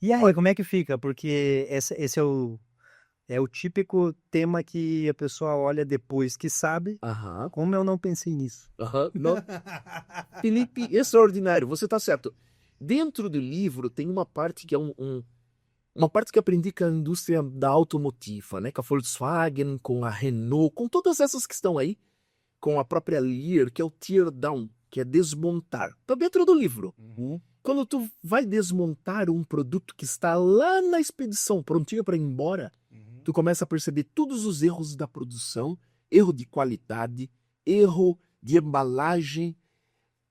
E aí, como é que fica? Porque esse é o típico tema que a pessoa olha depois que sabe. Aham. Como eu não pensei nisso? Não. Felipe, extraordinário, você tá certo. Dentro do livro tem uma parte que é uma parte que eu aprendi com a indústria da automotiva, né? Com a Volkswagen, com a Renault, com todas essas que estão aí, com a própria Lear, que é o tear down, que é desmontar. Tá dentro do livro. Quando tu vai desmontar um produto que está lá na expedição, prontinho para ir embora, tu começa a perceber todos os erros da produção, erro de qualidade, erro de embalagem,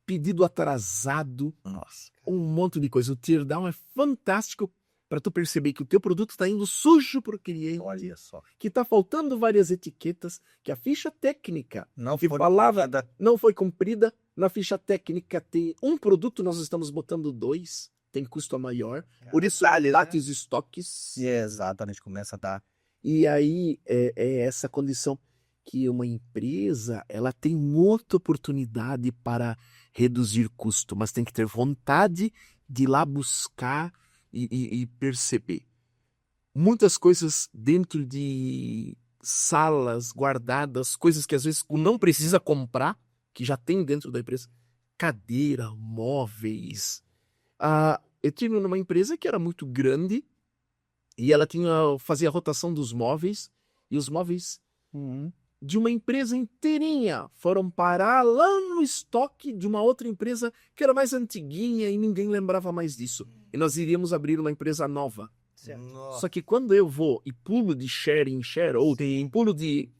pedido atrasado, Nossa. um monte de coisa. O tear down é fantástico para tu perceber que o teu produto está indo sujo pro cliente, Olha só. que está faltando várias etiquetas, que a ficha técnica Não que foi falava não foi cumprida. Na ficha técnica tem um produto, nós estamos botando 2, tem custo maior. Por isso, dados estoques. Exatamente, começa a dar. E aí é essa condição que uma empresa ela tem muita oportunidade para reduzir custo, mas tem que ter vontade de ir lá buscar e perceber. Muitas coisas dentro de salas guardadas, coisas que às vezes não precisa comprar, que já tem dentro da empresa. Cadeira, móveis. Eu tive numa empresa que era muito grande e ela fazia a rotação dos móveis e os móveis de uma empresa inteirinha foram parar lá no estoque de uma outra empresa que era mais antiguinha e ninguém lembrava mais disso. E nós iríamos abrir uma empresa nova. Só que quando eu vou e pulo de share em share, ou pulo de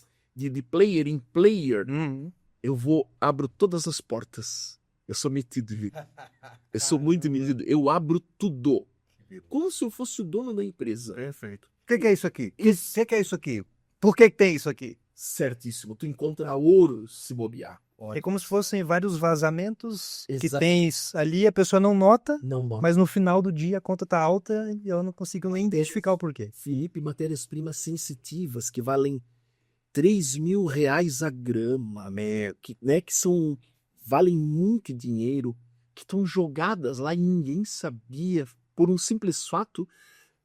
player em player, eu abro todas as portas. Eu sou metido, Vitor. Eu sou muito metido. Eu abro tudo. Como se eu fosse o dono da empresa. Perfeito. O que é isso aqui? O que é isso aqui? Por que tem isso aqui? Certíssimo. Tu encontra ouro se bobear. É como se fossem vários vazamentos que Exato. tens ali, a pessoa não nota, Não, mano. mas no final do dia a conta tá alta e eu não consigo nem identificar o porquê. Felipe, matérias-primas sensitivas que valem R$3.000 a grama, que valem muito dinheiro, que estão jogadas lá e ninguém sabia, por um simples fato,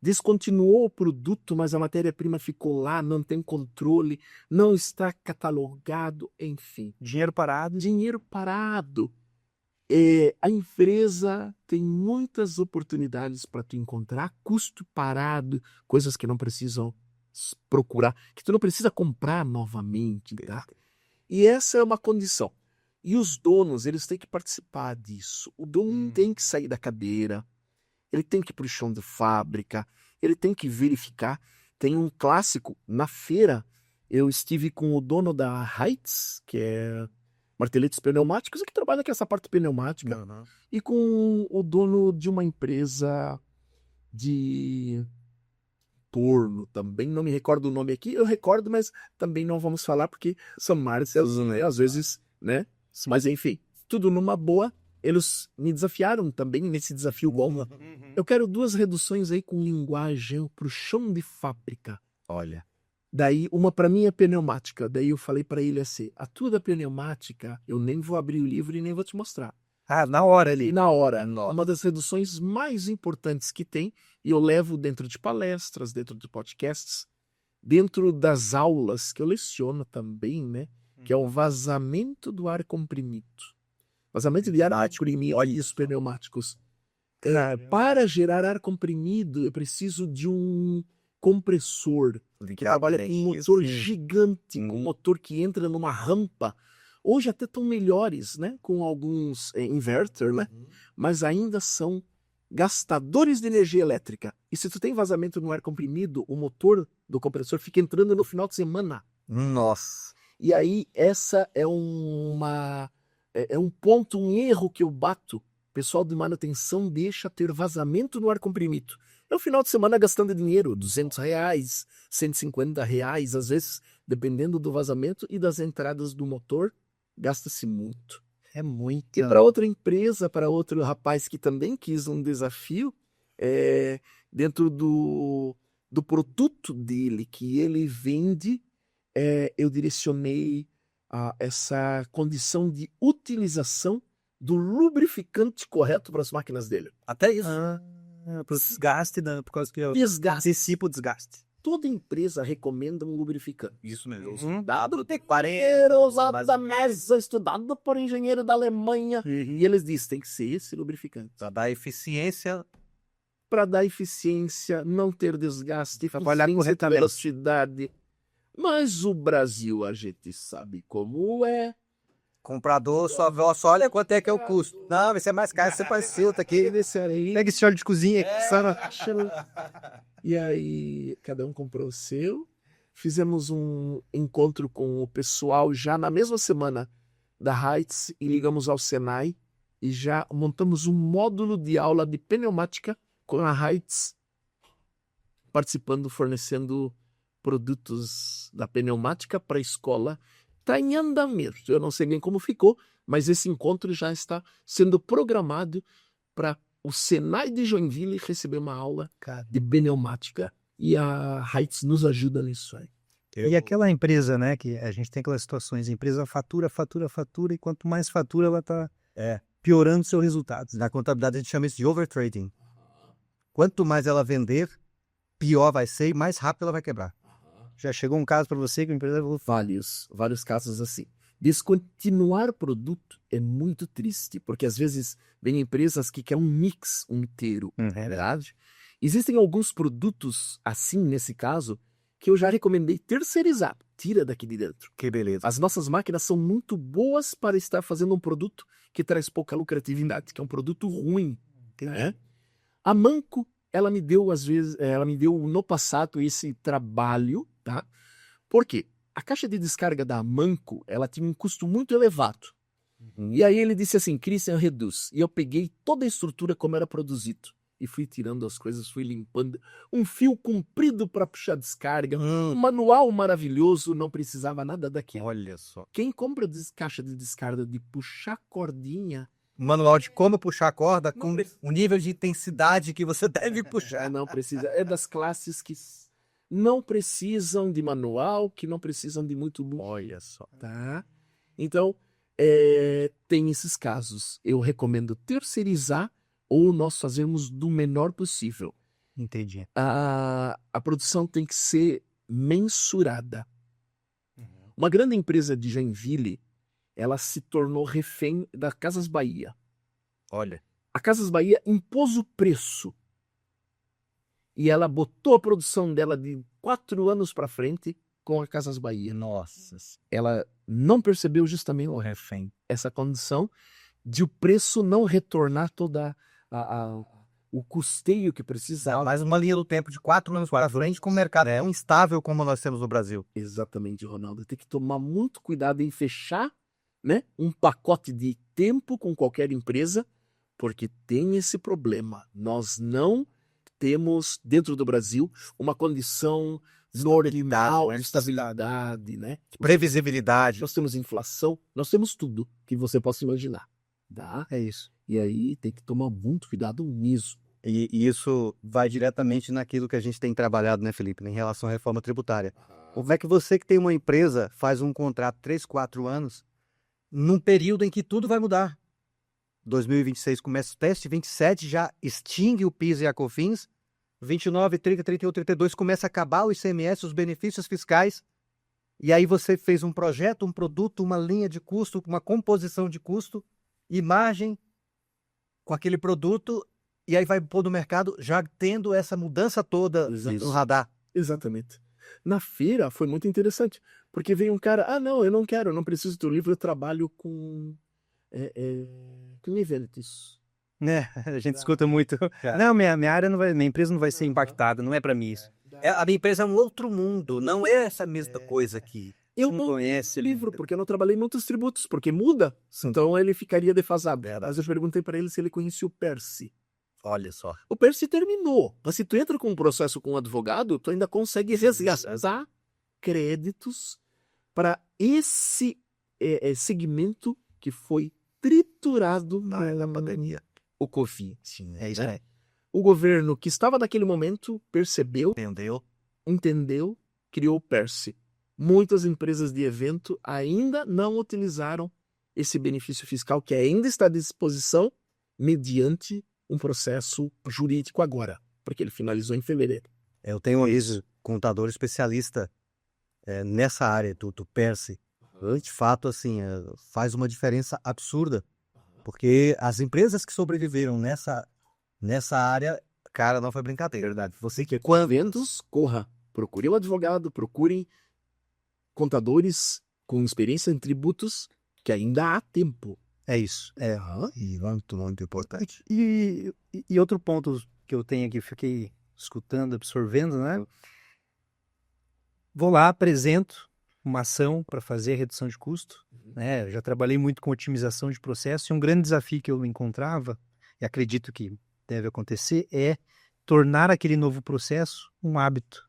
descontinuou o produto, mas a matéria-prima ficou lá, não tem controle, não está catalogado, enfim. Dinheiro parado. Dinheiro parado. A empresa tem muitas oportunidades para tu encontrar custo parado, coisas que não precisam procurar, que tu não precisa comprar novamente, tá? E essa é uma condição. E os donos, eles têm que participar disso. O dono tem que sair da cadeira, ele tem que ir para o chão de fábrica, ele tem que verificar. Tem um clássico, na feira, eu estive com o dono da Heights, que é marteletes pneumáticos, que trabalha com essa parte pneumática, e com o dono de uma empresa de torno também, não me recordo o nome aqui, eu recordo, mas também não vamos falar porque são marcas, né? Às vezes, né? Mas enfim, tudo numa boa. Eles me desafiaram também nesse desafio bom. Eu quero 2 reduções aí com linguagem pro chão de fábrica. Olha. Daí, uma para mim é pneumática. Daí eu falei para ele assim, a tua da pneumática, eu nem vou abrir o livro e nem vou te mostrar. Ah, na hora E ali. na hora, Nossa. uma das reduções mais importantes que tem, e eu levo dentro de palestras, dentro de podcasts, dentro das aulas que eu leciono também, né? Que é o vazamento do ar comprimido. Vazamento de ar comprimido, olha isso, pneumáticos. Para gerar ar comprimido, eu preciso de um compressor que trabalha com um motor gigante, um motor que entra numa rampa. Hoje até estão melhores, né? Com alguns inverter, né? Mas ainda são gastadores de energia elétrica. E se tu tem vazamento no ar comprimido, o motor do compressor fica entrando no final de semana. Nossa. E aí essa é um ponto, um erro que eu bato. O pessoal de manutenção deixa ter vazamento no ar comprimido. É o final de semana gastando dinheiro, R$200, R$150, às vezes, dependendo do vazamento e das entradas do motor, gasta-se muito. É muito. E para outra empresa, para outro rapaz que também quis um desafio, dentro do produto dele que ele vende, eu direcionei essa condição de utilização do lubrificante correto para as máquinas dele. Até isso. Pro desgaste, por causa que eu Desgaste. antecipo o desgaste. Toda empresa recomenda um lubrificante. Isso mesmo. Estudado por engenheiros da mesa, estudado por engenheiro da Alemanha. E eles dizem, tem que ser esse lubrificante. Para dar eficiência. Para dar eficiência, não ter desgaste, Trabalhar corretamente. velocidade. Mas o Brasil, a gente sabe como é. Comprador só olha quanto é que é o custo. Não, vai ser mais caro, você faz filtro aqui. Pega esse óleo de cozinha aqui, E aí, cada um comprou o seu. Fizemos um encontro com o pessoal já na mesma semana da Heights e ligamos ao Senai e já montamos um módulo de aula de pneumática com a Heights participando, fornecendo produtos da pneumática para a escola. Está em andamento. Eu não sei nem como ficou, mas esse encontro já está sendo programado para o Senai de Joinville receber uma aula de pneumática. E a Heights nos ajuda nisso aí. E aquela empresa, né, que a gente tem aquelas situações, a empresa fatura, e quanto mais fatura, ela está piorando seus resultados. Na contabilidade a gente chama isso de overtrading. Quanto mais ela vender, pior vai ser e mais rápido ela vai quebrar. Já chegou um caso para você que a empresa falou? Vários casos assim. Descontinuar produto é muito triste, porque às vezes vem empresas que querem um mix inteiro, é verdade? Existem alguns produtos assim, nesse caso, que eu já recomendei terceirizar. Tira daqui de dentro. Que beleza. As nossas máquinas são muito boas para estar fazendo um produto que traz pouca lucratividade, que é um produto ruim. Né? A Manco, ela me deu no passado esse trabalho, tá? Por quê? A caixa de descarga da Manco, ela tinha um custo muito elevado. E aí ele disse assim, Christian, reduz. E eu peguei toda a estrutura como era produzido. E fui tirando as coisas, fui limpando. Um fio comprido para puxar descarga. Um manual maravilhoso, não precisava nada daquilo. Olha só. Quem compra caixa de descarga de puxar cordinha... Manual de como puxar a corda com o nível de intensidade que você deve puxar. Não precisa. É das classes que não precisam de manual, que não precisam de muito... Olha só. Tá? Então, tem esses casos. Eu recomendo terceirizar ou nós fazermos do menor possível. Entendi. A produção tem que ser mensurada. Uma grande empresa de Joinville, ela se tornou refém da Casas Bahia. Olha. A Casas Bahia impôs o preço. E ela botou a produção dela de 4 anos para frente com a Casas Bahia. Nossa. Ela não percebeu justamente o refém. Essa condição de o preço não retornar toda o custeio que precisava. Mais uma linha do tempo de 4 anos para frente com o mercado instável como nós temos no Brasil. Exatamente, Ronaldo. Tem que tomar muito cuidado em fechar, né, um pacote de tempo com qualquer empresa, porque tem esse problema. Nós não temos, dentro do Brasil, uma condição normal, estabilidade, né? Previsibilidade. Nós temos inflação, nós temos tudo que você possa imaginar. Tá? É isso. E aí tem que tomar muito cuidado nisso. E isso vai diretamente naquilo que a gente tem trabalhado, né, Felipe, em relação à reforma tributária. Como é que você que tem uma empresa faz um contrato 3, 4 anos, num período em que tudo vai mudar? 2026 começa o teste, 27 já extingue o PIS e a COFINS, 29, 30, 31, 32 começa a acabar o ICMS, os benefícios fiscais, e aí você fez um projeto, um produto, uma linha de custo, uma composição de custo, imagem com aquele produto, e aí vai pôr no mercado já tendo essa mudança toda no radar. Exatamente. Na feira foi muito interessante, porque veio um cara, não, eu não quero, eu não preciso do livro, eu trabalho com eventos. Né? A gente escuta muito. Não, minha área não vai, minha empresa não vai ser impactada, não é para mim isso. A minha empresa é um outro mundo, não é essa mesma coisa aqui. Eu não conhece livro, porque eu não trabalhei em outros tributos, porque muda, então ele ficaria defasado. Mas eu perguntei para ele se ele conhecia o PERSE. Olha só. O PERSE terminou, mas se tu entra com um processo com um advogado, tu ainda consegue resgatar créditos para esse segmento que foi triturado na pandemia. O COFINS. Sim, é isso aí. O governo que estava naquele momento percebeu, Entendeu, criou o PERSE. Muitas empresas de evento ainda não utilizaram esse benefício fiscal que ainda está à disposição mediante um processo jurídico agora, porque ele finalizou em fevereiro. Eu tenho um ex-contador especialista nessa área do PERSE. De fato, assim, faz uma diferença absurda, porque as empresas que sobreviveram nessa área, cara, não foi brincadeira. Verdade. Você que é com eventos, corra. Procure um advogado, procure contadores com experiência em tributos, que ainda há tempo. É isso. E muito importante. E outro ponto que eu tenho aqui, fiquei escutando, absorvendo, né? Vou lá, apresento uma ação para fazer a redução de custo, né? Eu já trabalhei muito com otimização de processo e um grande desafio que eu encontrava, e acredito que deve acontecer, é tornar aquele novo processo um hábito.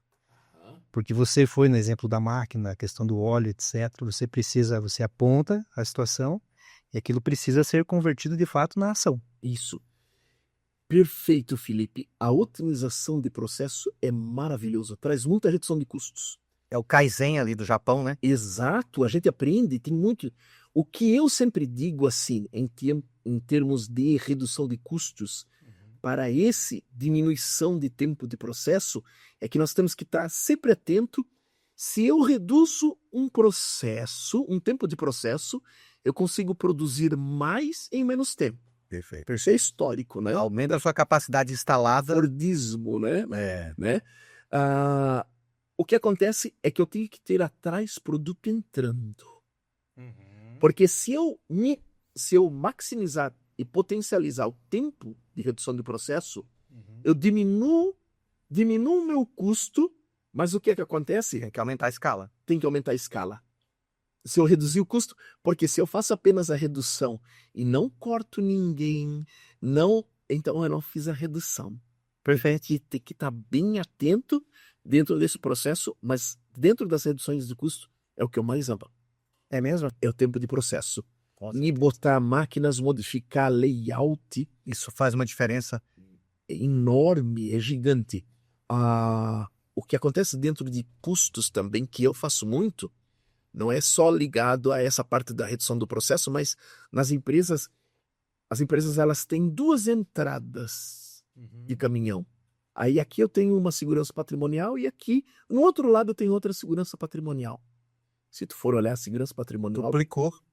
Porque você foi no exemplo da máquina, a questão do óleo, etc. Você aponta a situação e aquilo precisa ser convertido de fato na ação. Isso. Perfeito, Felipe. A otimização de processo é maravilhoso. Traz muita redução de custos. É o Kaizen ali do Japão, né? Exato. A gente aprende, tem muito. O que eu sempre digo assim, em termos de redução de custos, para esse diminuição de tempo de processo, é que nós temos que estar sempre atento. Se eu reduzo um tempo de processo, eu consigo produzir mais em menos tempo. Perfeito. Isso é histórico, né? Aumenta a sua capacidade instalada. Fordismo, né? O que acontece é que eu tenho que ter atrás produto entrando. Porque se eu maximizar e potencializar o tempo de redução de processo, eu diminuo o meu custo, mas o que é que acontece? Tem que aumentar a escala. Tem que aumentar a escala. Se eu reduzir o custo, porque se eu faço apenas a redução e não corto ninguém, então eu não fiz a redução. Perfeito. E tem que estar bem atento dentro desse processo, mas dentro das reduções de custo é o que eu mais amo. É mesmo? É o tempo de processo. E botar máquinas, modificar layout. Isso faz uma diferença enorme, é gigante. O que acontece dentro de custos também, que eu faço muito, não é só ligado a essa parte da redução do processo, mas nas empresas, as empresas elas têm duas entradas de caminhão. Aí aqui eu tenho uma segurança patrimonial e aqui, no outro lado, eu tenho outra segurança patrimonial. Se tu for olhar a segurança patrimonial...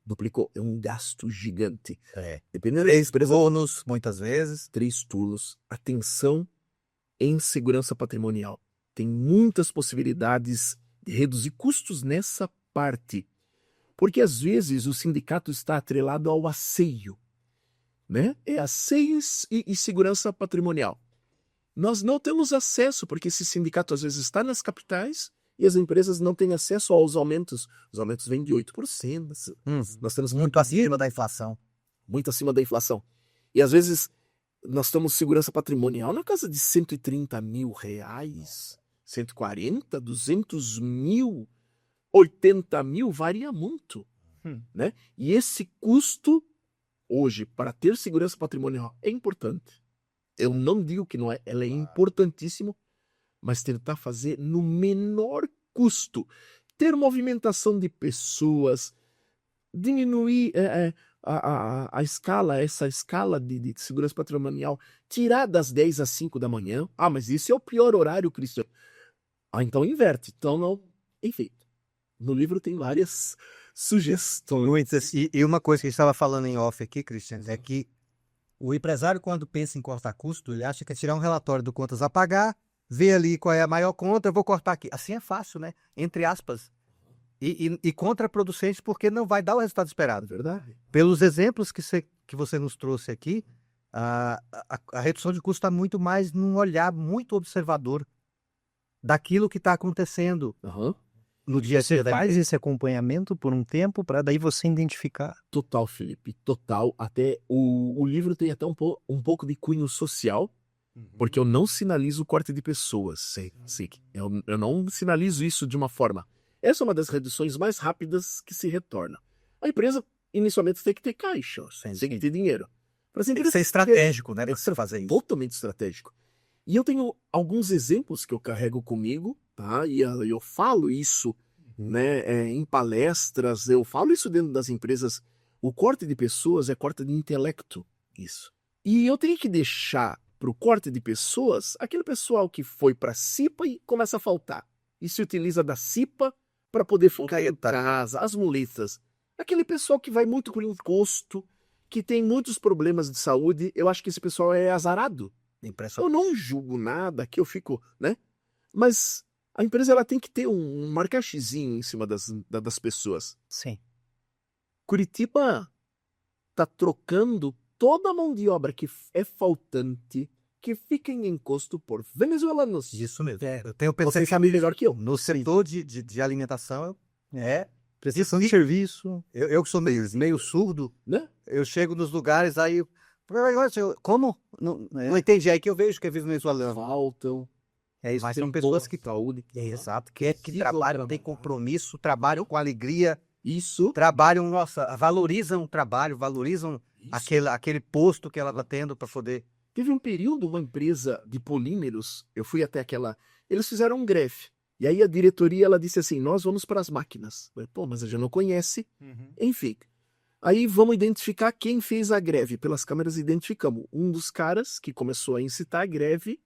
Duplicou. É um gasto gigante. Dependendo da empresa... 3 turnos, muitas vezes. 3 turnos. Atenção em segurança patrimonial. Tem muitas possibilidades de reduzir custos nessa parte. Porque, às vezes, o sindicato está atrelado ao asseio. Né? É asseio e segurança patrimonial. Nós não temos acesso, porque esse sindicato, às vezes, está nas capitais... E as empresas não têm acesso aos aumentos. Os aumentos vêm de 8%. Nós temos muito acima da inflação. Muito acima da inflação. E às vezes nós temos segurança patrimonial na casa de R$130 mil, 140, 200 mil, 80 mil, varia muito. Né? E esse custo, hoje, para ter segurança patrimonial, é importante. Eu não digo que não é, ela é importantíssimo, mas tentar fazer no menor custo, ter movimentação de pessoas, diminuir essa escala de segurança patrimonial, tirar das 10 às 5 da manhã. Ah, mas isso é o pior horário, Cristiano. Ah, então inverte. Então não. Enfim, no livro tem várias sugestões. Muitas. E uma coisa que a gente estava falando em off aqui, Cristiano, é que o empresário, quando pensa em cortar custo, ele acha que é tirar um relatório do contas a pagar, ver ali qual é a maior conta, eu vou cortar aqui. Assim é fácil, né? Entre aspas. E contraproducente, porque não vai dar o resultado esperado. Verdade. Pelos exemplos que você nos trouxe aqui, a redução de custo está muito mais num olhar muito observador daquilo que está acontecendo Aham. no dia a Você dia da faz esse acompanhamento por um tempo para daí você identificar. Total, Felipe, total. Até o livro tem até um pouco de cunho social, porque eu não sinalizo o corte de pessoas. Sei. Eu não sinalizo isso de uma forma. Essa é uma das reduções mais rápidas que se retorna. A empresa, inicialmente, tem que ter caixa, tem que ter dinheiro. Tem que ser estratégico, né? Pra você fazer isso. Totalmente estratégico. E eu tenho alguns exemplos que eu carrego comigo, tá? E eu falo isso, né, em palestras, eu falo isso dentro das empresas. O corte de pessoas é corte de intelecto, isso. E eu tenho que deixar para o corte de pessoas aquele pessoal que foi para a CIPA e começa a faltar. E se utiliza da CIPA para poder ficar em casa, as muletas. Aquele pessoal que vai muito por encosto, que tem muitos problemas de saúde, eu acho que esse pessoal é azarado. Eu não julgo nada, que eu fico, né? Mas a empresa ela tem que ter um marcaxizinho em cima das pessoas. Sim. Curitiba tá trocando toda a mão de obra que é faltante, que fica em encosto por venezuelanos. Isso mesmo. Eu tenho Você percebido sabe melhor que eu. no setor de alimentação, Prestação de serviço. eu que sou meio surdo, Né? eu chego nos lugares, aí como? Não entendi. Aí que eu vejo que é venezuelano. Faltam. É isso, mas Tem são pessoas boa que saúde. exato, que trabalham, têm compromisso, trabalham com alegria, Isso. trabalham, valorizam o trabalho, valorizam aquele posto que ela está tendo para poder. Teve um período, uma empresa de polímeros, eu fui até aquela. Eles fizeram um greve. E aí a diretoria ela disse assim: nós vamos para as máquinas. Eu falei, pô, mas a gente não conhece. Enfim. Aí vamos identificar quem fez a greve. Pelas câmeras identificamos. Um dos caras que começou a incitar a greve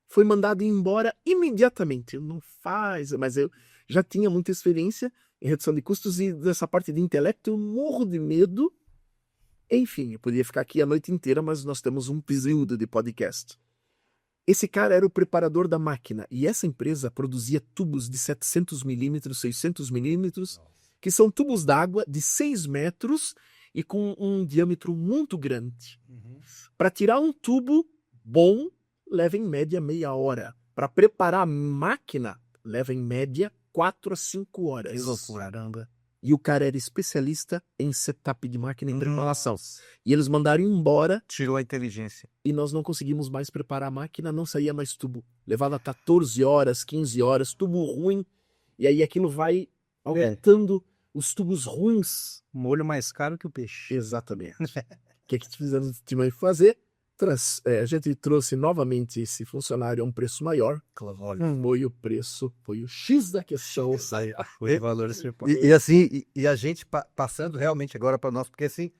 foi mandado embora imediatamente. Não faz, mas eu já tinha muita experiência em redução de custos e dessa parte de intelecto eu morro de medo. Enfim, eu podia ficar aqui a noite inteira, mas nós temos um período de podcast. Esse cara era o preparador da máquina e essa empresa produzia tubos de 700 milímetros, 600 milímetros, que são tubos d'água de 6 metros e com um diâmetro muito grande. Para tirar um tubo bom, leva em média meia hora. Para preparar a máquina, leva em média 4 a 5 horas. Que loucura, caramba. E o cara era especialista em setup de máquina em preparação. E eles mandaram embora Tirou a inteligência. e nós não conseguimos mais preparar a máquina, não saía mais tubo. Levava 14 horas, 15 horas, tubo ruim. E aí aquilo vai aumentando os tubos ruins. Molho mais caro que o peixe. Exatamente. O que é que fizemos de fazer? A gente trouxe novamente esse funcionário a um preço maior. Foi o preço, foi o X da questão. Foi o valor E assim, a gente passando realmente agora para nós, porque assim,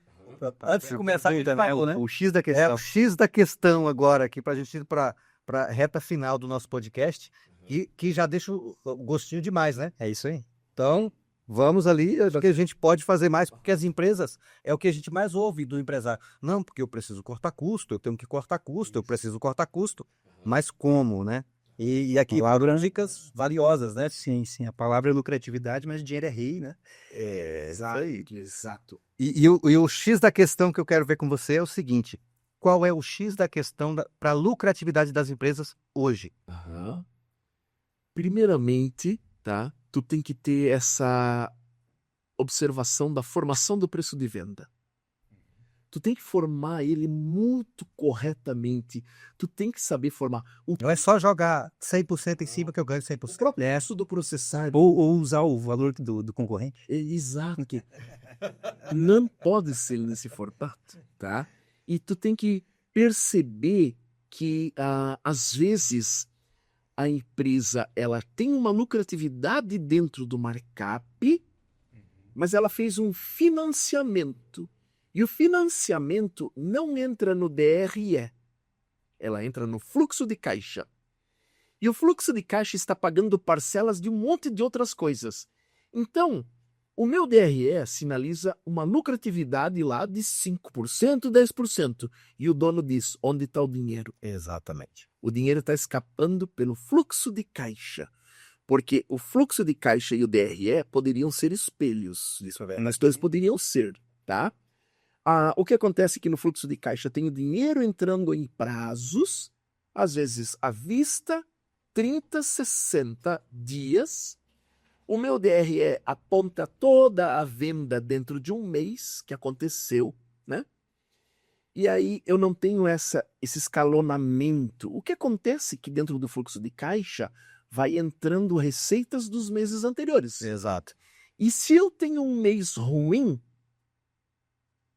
antes de começar, a gente falou, né? O X da questão. É o X da questão agora aqui, para a gente ir para a reta final do nosso podcast, que já deixa o gostinho demais, né? É isso aí. Então, vamos ali, o que a gente pode fazer mais, porque as empresas, é o que a gente mais ouve do empresário. Não, porque eu preciso cortar custo, eu tenho que cortar custo, eu preciso cortar custo. Mas como, né? E aqui, dicas valiosas, né? Sim. A palavra é lucratividade, mas dinheiro é rei, né? Exato. E o X da questão que eu quero ver com você é o seguinte: qual é o X da questão para a lucratividade das empresas hoje? Primeiramente, tá? Tu tem que ter essa observação da formação do preço de venda. Tu tem que formar ele muito corretamente. Tu tem que saber formar. Não é só jogar 100% em cima que eu ganho 100%. O processo do processário. Ou usar o valor do concorrente. Exato. Não pode ser nesse formato, tá? E tu tem que perceber que, às vezes, a empresa ela tem uma lucratividade dentro do markup, mas ela fez um financiamento. E o financiamento não entra no DRE, ela entra no fluxo de caixa. E o fluxo de caixa está pagando parcelas de um monte de outras coisas. Então, o meu DRE sinaliza uma lucratividade lá de 5%, 10%. E o dono diz, onde está o dinheiro? Exatamente. O dinheiro está escapando pelo fluxo de caixa. Porque o fluxo de caixa e o DRE poderiam ser espelhos. Isso é verdade. Nós dois poderiam ser, tá? O que acontece é que no fluxo de caixa tem o dinheiro entrando em prazos, às vezes à vista, 30, 60 dias. O meu DRE aponta toda a venda dentro de um mês que aconteceu, né? E aí eu não tenho esse escalonamento. O que acontece é que dentro do fluxo de caixa vai entrando receitas dos meses anteriores. Exato. E se eu tenho um mês ruim,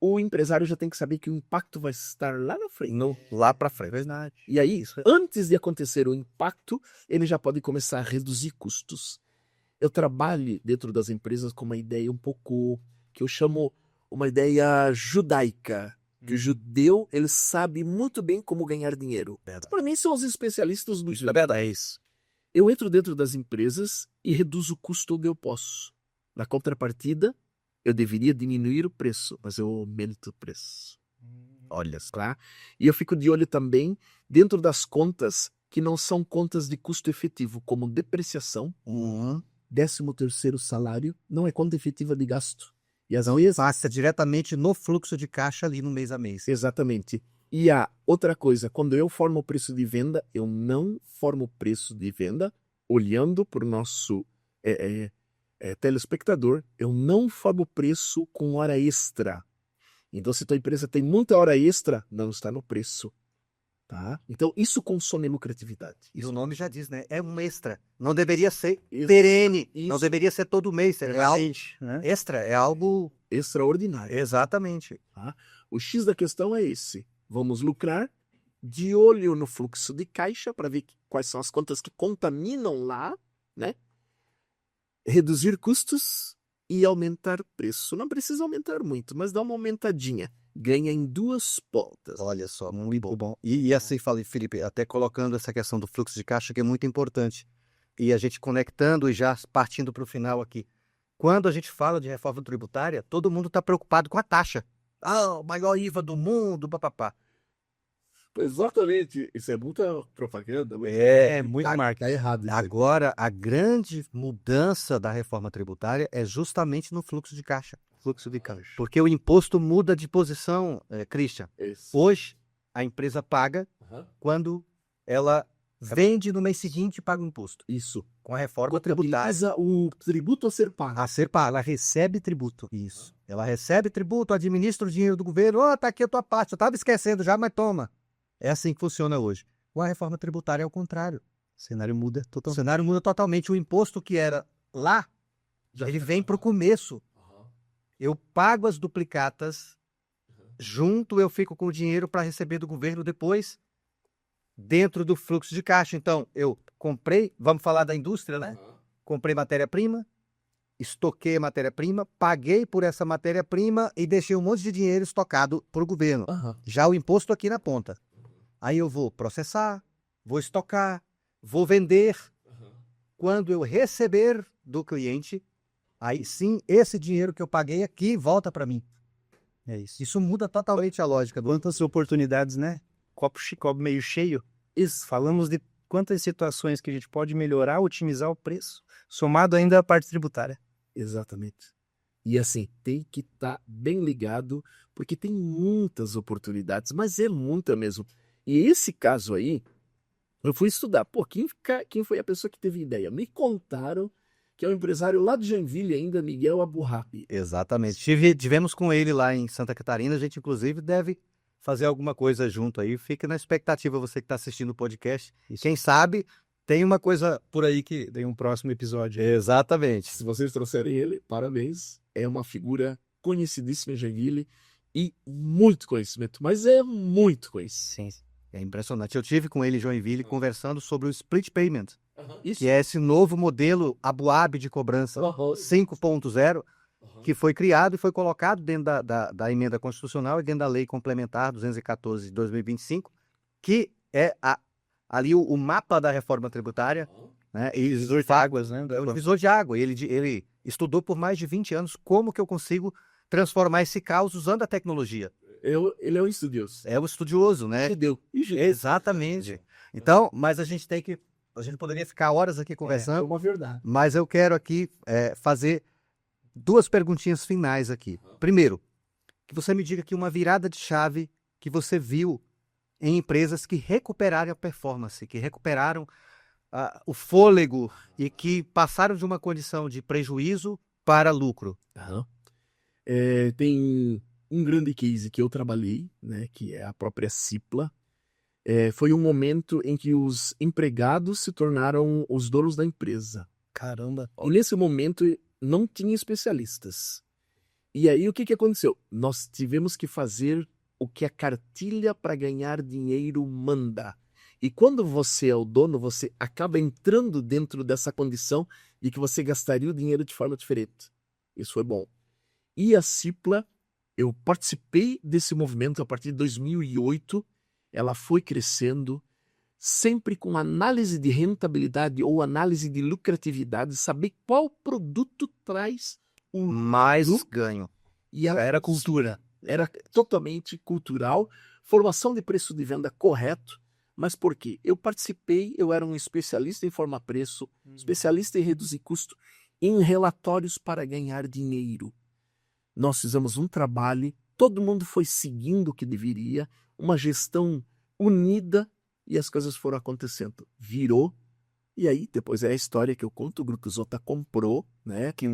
o empresário já tem que saber que o impacto vai estar lá na frente. Lá para frente. Verdade. E aí, antes de acontecer o impacto, ele já pode começar a reduzir custos. Eu trabalho dentro das empresas com uma ideia um pouco que eu chamo uma ideia judaica. Que o judeu, ele sabe muito bem como ganhar dinheiro. Para mim, são os especialistas do É judeu. verdade, é isso. Eu entro dentro das empresas e reduzo o custo onde eu posso. Na contrapartida, eu deveria diminuir o preço, mas eu aumento o preço. Olha, Tá? E eu fico de olho também dentro das contas que não são contas de custo efetivo, como depreciação, 13º salário, não é conta efetiva de gasto. E as passa diretamente no fluxo de caixa ali no mês a mês. Exatamente. E a outra coisa, quando eu formo o preço de venda, eu não formo o preço de venda olhando para o nosso telespectador, eu não formo o preço com hora extra. Então, se tua empresa tem muita hora extra, não está no preço. Tá? Então, isso consome lucratividade. E o nome já diz, né? É um extra. Não deveria ser Isso. perene. Isso. Não deveria ser todo mês. É algo Né? extra. É algo... Extraordinário. Exatamente. Tá? O X da questão é esse. Vamos lucrar de olho no fluxo de caixa para ver quais são as contas que contaminam lá, né? Reduzir custos e aumentar o preço. Não precisa aumentar muito, mas dá uma aumentadinha. Ganha em duas pontas. Olha só, muito bom. E assim, falei, Felipe, até colocando essa questão do fluxo de caixa, que é muito importante. E a gente conectando e já partindo para o final aqui. Quando a gente fala de reforma tributária, todo mundo está preocupado com a taxa. Ah, o maior IVA do mundo, papapá. Exatamente. Isso é muita propaganda. É muito marketing. Tá errado. Isso aí. Agora, a grande mudança da reforma tributária é justamente no fluxo de caixa. Fluxo de caixa. Porque o imposto muda de posição, Christian. Isso. Hoje, a empresa paga Aham. quando ela vende no mês seguinte e paga o imposto. Isso. Com a reforma tributária. Contabiliza o tributo a ser pago. A ser paga, ela recebe tributo. Isso. Ela recebe tributo, administra o dinheiro do governo. Ó, tá aqui a tua parte. Eu estava esquecendo já, mas toma. É assim que funciona hoje. Com a reforma tributária é o contrário. O cenário muda O totalmente. cenário muda totalmente. O imposto que era lá, ele vem para o começo. Eu pago as duplicatas, junto eu fico com o dinheiro para receber do governo depois, dentro do fluxo de caixa. Então, eu comprei, vamos falar da indústria, né? Comprei matéria-prima, estoquei a matéria-prima, paguei por essa matéria-prima e deixei um monte de dinheiro estocado para o governo. Aham. Já o imposto aqui na ponta. Aí eu vou processar, vou estocar, vou vender. Quando eu receber do cliente, aí sim, esse dinheiro que eu paguei aqui volta para mim. É isso. Isso muda totalmente a lógica. Quantas oportunidades, né? Copo meio cheio. Isso. Falamos de quantas situações que a gente pode melhorar, otimizar o preço, somado ainda à parte tributária. Exatamente. E assim, tem que estar bem ligado, porque tem muitas oportunidades, mas é muita mesmo. E esse caso aí, eu fui estudar. Pô, quem foi a pessoa que teve ideia? Me contaram que é um empresário lá de Joinville ainda, Miguel Aburrapi. Exatamente. Tivemos com ele lá em Santa Catarina. A gente, inclusive, deve fazer alguma coisa junto aí. Fica na expectativa, você que está assistindo o podcast. E quem sabe tem uma coisa por aí que... Tem um próximo episódio. Exatamente. Se vocês trouxerem ele, parabéns. É uma figura conhecidíssima em Joinville e muito conhecimento, mas é muito conhecimento. Sim. É impressionante. Eu tive com ele em Joinville conversando sobre o split payment, Isso. que é esse novo modelo Abuab de cobrança 5.0, que foi criado e foi colocado dentro da emenda constitucional e dentro da lei complementar 214 de 2025, que é ali o mapa da reforma tributária, né? E Divisor de águas, né? é o divisor de água. Ele estudou por mais de 20 anos como que eu consigo transformar esse caos usando a tecnologia. Ele é um estudioso. É o estudioso, né? Entendeu? Exatamente. Então, mas a gente poderia ficar horas aqui É conversando, uma verdade. mas eu quero aqui fazer 2 perguntinhas finais aqui. Primeiro, que você me diga aqui uma virada de chave que você viu em empresas que recuperaram a performance, que recuperaram o fôlego e que passaram de uma condição de prejuízo para lucro. Tem um grande case que eu trabalhei, né, que é a própria Cipla. Foi um momento em que os empregados se tornaram os donos da empresa. Caramba. E nesse momento não tinha especialistas. E aí o que aconteceu? Nós tivemos que fazer o que a cartilha para ganhar dinheiro manda. E quando você é o dono, você acaba entrando dentro dessa condição de que você gastaria o dinheiro de forma diferente. Isso foi bom. E a Cipla, eu participei desse movimento a partir de 2008. Ela foi crescendo, sempre com análise de rentabilidade ou análise de lucratividade, saber qual produto traz Mais ganho. E ela Era cultura. era totalmente cultural, formação de preço de venda correto. Mas por quê? Eu participei, eu era um especialista em formar preço, especialista em reduzir custo, em relatórios para ganhar dinheiro. Nós fizemos um trabalho, todo mundo foi seguindo o que deveria, uma gestão unida e as coisas foram acontecendo. Virou, e aí depois é a história que eu conto, o Grupo Zota comprou, né, que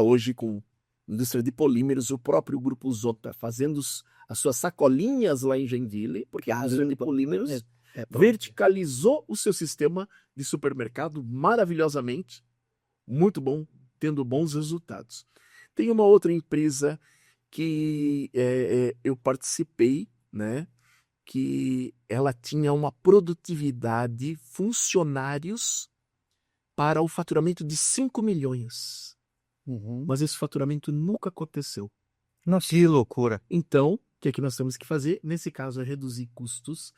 hoje com indústria de polímeros, o próprio Grupo Zota fazendo as suas sacolinhas lá em Joinville, porque a indústria de polímeros verticalizou o seu sistema de supermercado maravilhosamente, muito bom, tendo bons resultados. Tem uma outra empresa que eu participei, né, que ela tinha uma produtividade, funcionários para o faturamento de 5 milhões. Mas esse faturamento nunca aconteceu. Nossa, que loucura. Então, o que é que nós temos que fazer? Nesse caso, é reduzir custos,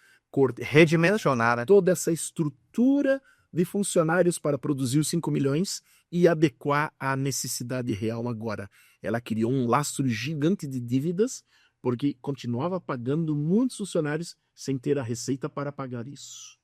Redimensionar, né? toda essa estrutura de funcionários para produzir os 5 milhões e adequar à necessidade real agora. Ela criou um lastro gigante de dívidas, porque continuava pagando muitos funcionários sem ter a receita para pagar isso.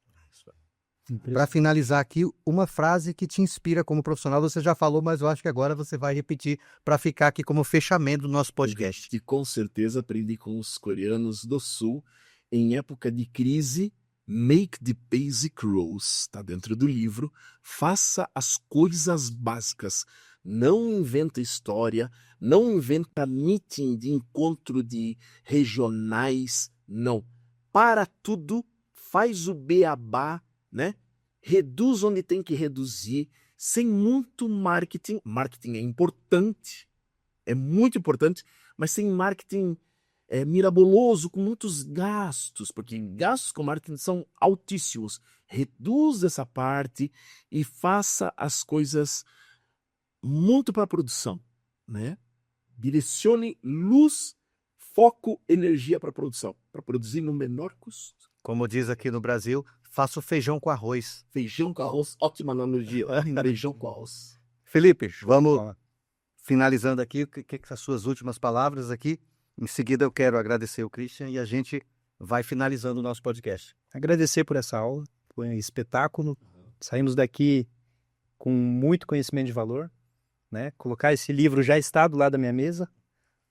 Para finalizar aqui, uma frase que te inspira como profissional, você já falou, mas eu acho que agora você vai repetir para ficar aqui como fechamento do nosso podcast. Que com certeza aprendi com os coreanos do Sul, em época de crise, make the basic rules, está dentro do livro, faça as coisas básicas, não inventa história, não inventa meeting de encontro de regionais, não. Para tudo, faz o beabá, né? Reduz onde tem que reduzir, sem muito marketing. Marketing é importante, é muito importante, mas sem marketing miraboloso, com muitos gastos, porque gastos com marketing são altíssimos. Reduz essa parte e faça as coisas muito para a produção, né? Direcione luz, foco, energia para a produção, para produzir no menor custo. Como diz aqui no Brasil, faça o feijão com arroz. Feijão com arroz, ótima analogia. Feijão com arroz. Felipe, vamos finalizando aqui, o que são as suas últimas palavras aqui? Em seguida eu quero agradecer o Christian e a gente vai finalizando o nosso podcast. Agradecer por essa aula, foi um espetáculo. Saímos daqui com muito conhecimento de valor, né? Colocar esse livro já está do lado da minha mesa,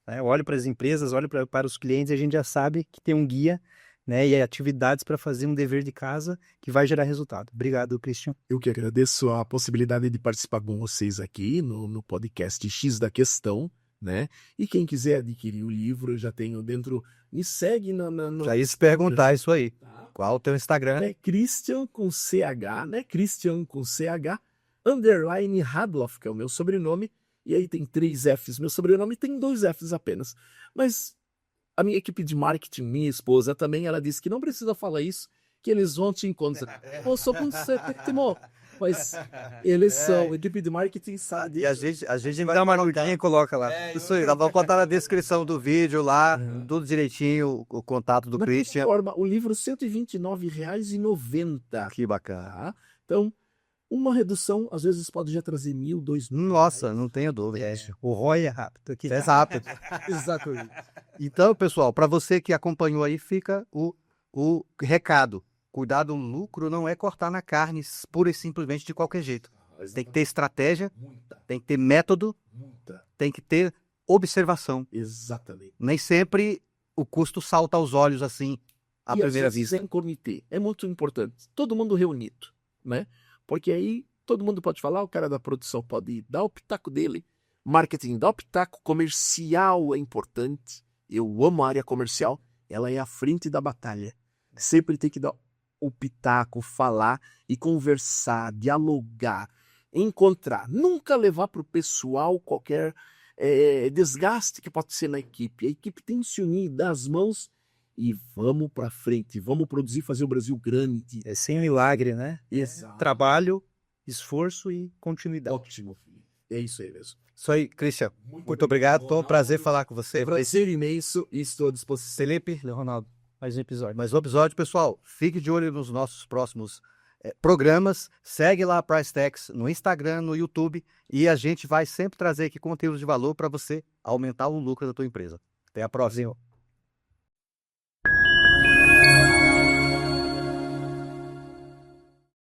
né? Eu olho para as empresas, olho para os clientes e a gente já sabe que tem um guia, né, e atividades para fazer um dever de casa que vai gerar resultado. Obrigado, Christian. Eu que agradeço a possibilidade de participar com vocês aqui no podcast X da Questão, né? E quem quiser adquirir o livro, eu já tenho dentro. Me segue no... Já ia se perguntar isso aí. Qual o teu Instagram? É Christian com CH, né? Christian com CH, _ Hadloff, que é o meu sobrenome. E aí tem 3 Fs. Meu sobrenome tem 2 Fs apenas. Mas A minha equipe de marketing, minha esposa também, ela disse que não precisa falar isso, que eles vão te encontrar. Pô, só com você, Timo. Mas eles são, a equipe de marketing sabe. E a gente Dá uma olhadinha e coloca lá. isso aí, nós vamos botar na descrição do vídeo lá, tudo direitinho, o contato do Daquela Christian. forma, o livro R$ 129,90. Que bacana. Tá? Então, uma redução, às vezes, pode já trazer 1.000, 2.000. Nossa, não tenho dúvida. O ROI é rápido aqui. É rápido. Exatamente. Então, pessoal, para você que acompanhou aí, fica o recado. Cuidado, o lucro não é cortar na carne pura e simplesmente de qualquer jeito. Tem que ter estratégia, Muita, tem que ter método, muita. tem que ter observação. Exatamente. Nem sempre o custo salta aos olhos assim, à E primeira às vezes vista. em comitê. É muito importante. Todo mundo reunido, né? Porque aí todo mundo pode falar, o cara da produção pode dar o pitaco dele. Marketing dá o pitaco, comercial é importante. Eu amo a área comercial, ela é a frente da batalha. Sempre tem que dar o pitaco, falar e conversar, dialogar, encontrar. Nunca levar para o pessoal qualquer desgaste que pode ser na equipe. A equipe tem que se unir, dar as mãos e vamos para frente. Vamos produzir, fazer o Brasil grande. É sem milagre, né? Exato. Trabalho, esforço e continuidade. Ótimo, filho. É isso aí mesmo. Isso aí, Christian. Muito obrigado. Foi um prazer falar com você. Prazer imenso e estou à disposição. Felipe, Ronaldo, mais um episódio. mais um episódio, pessoal. Fique de olho nos nossos próximos programas. Segue lá a PriceTax no Instagram, no YouTube. E a gente vai sempre trazer aqui conteúdo de valor para você aumentar o lucro da tua empresa. Até a próxima.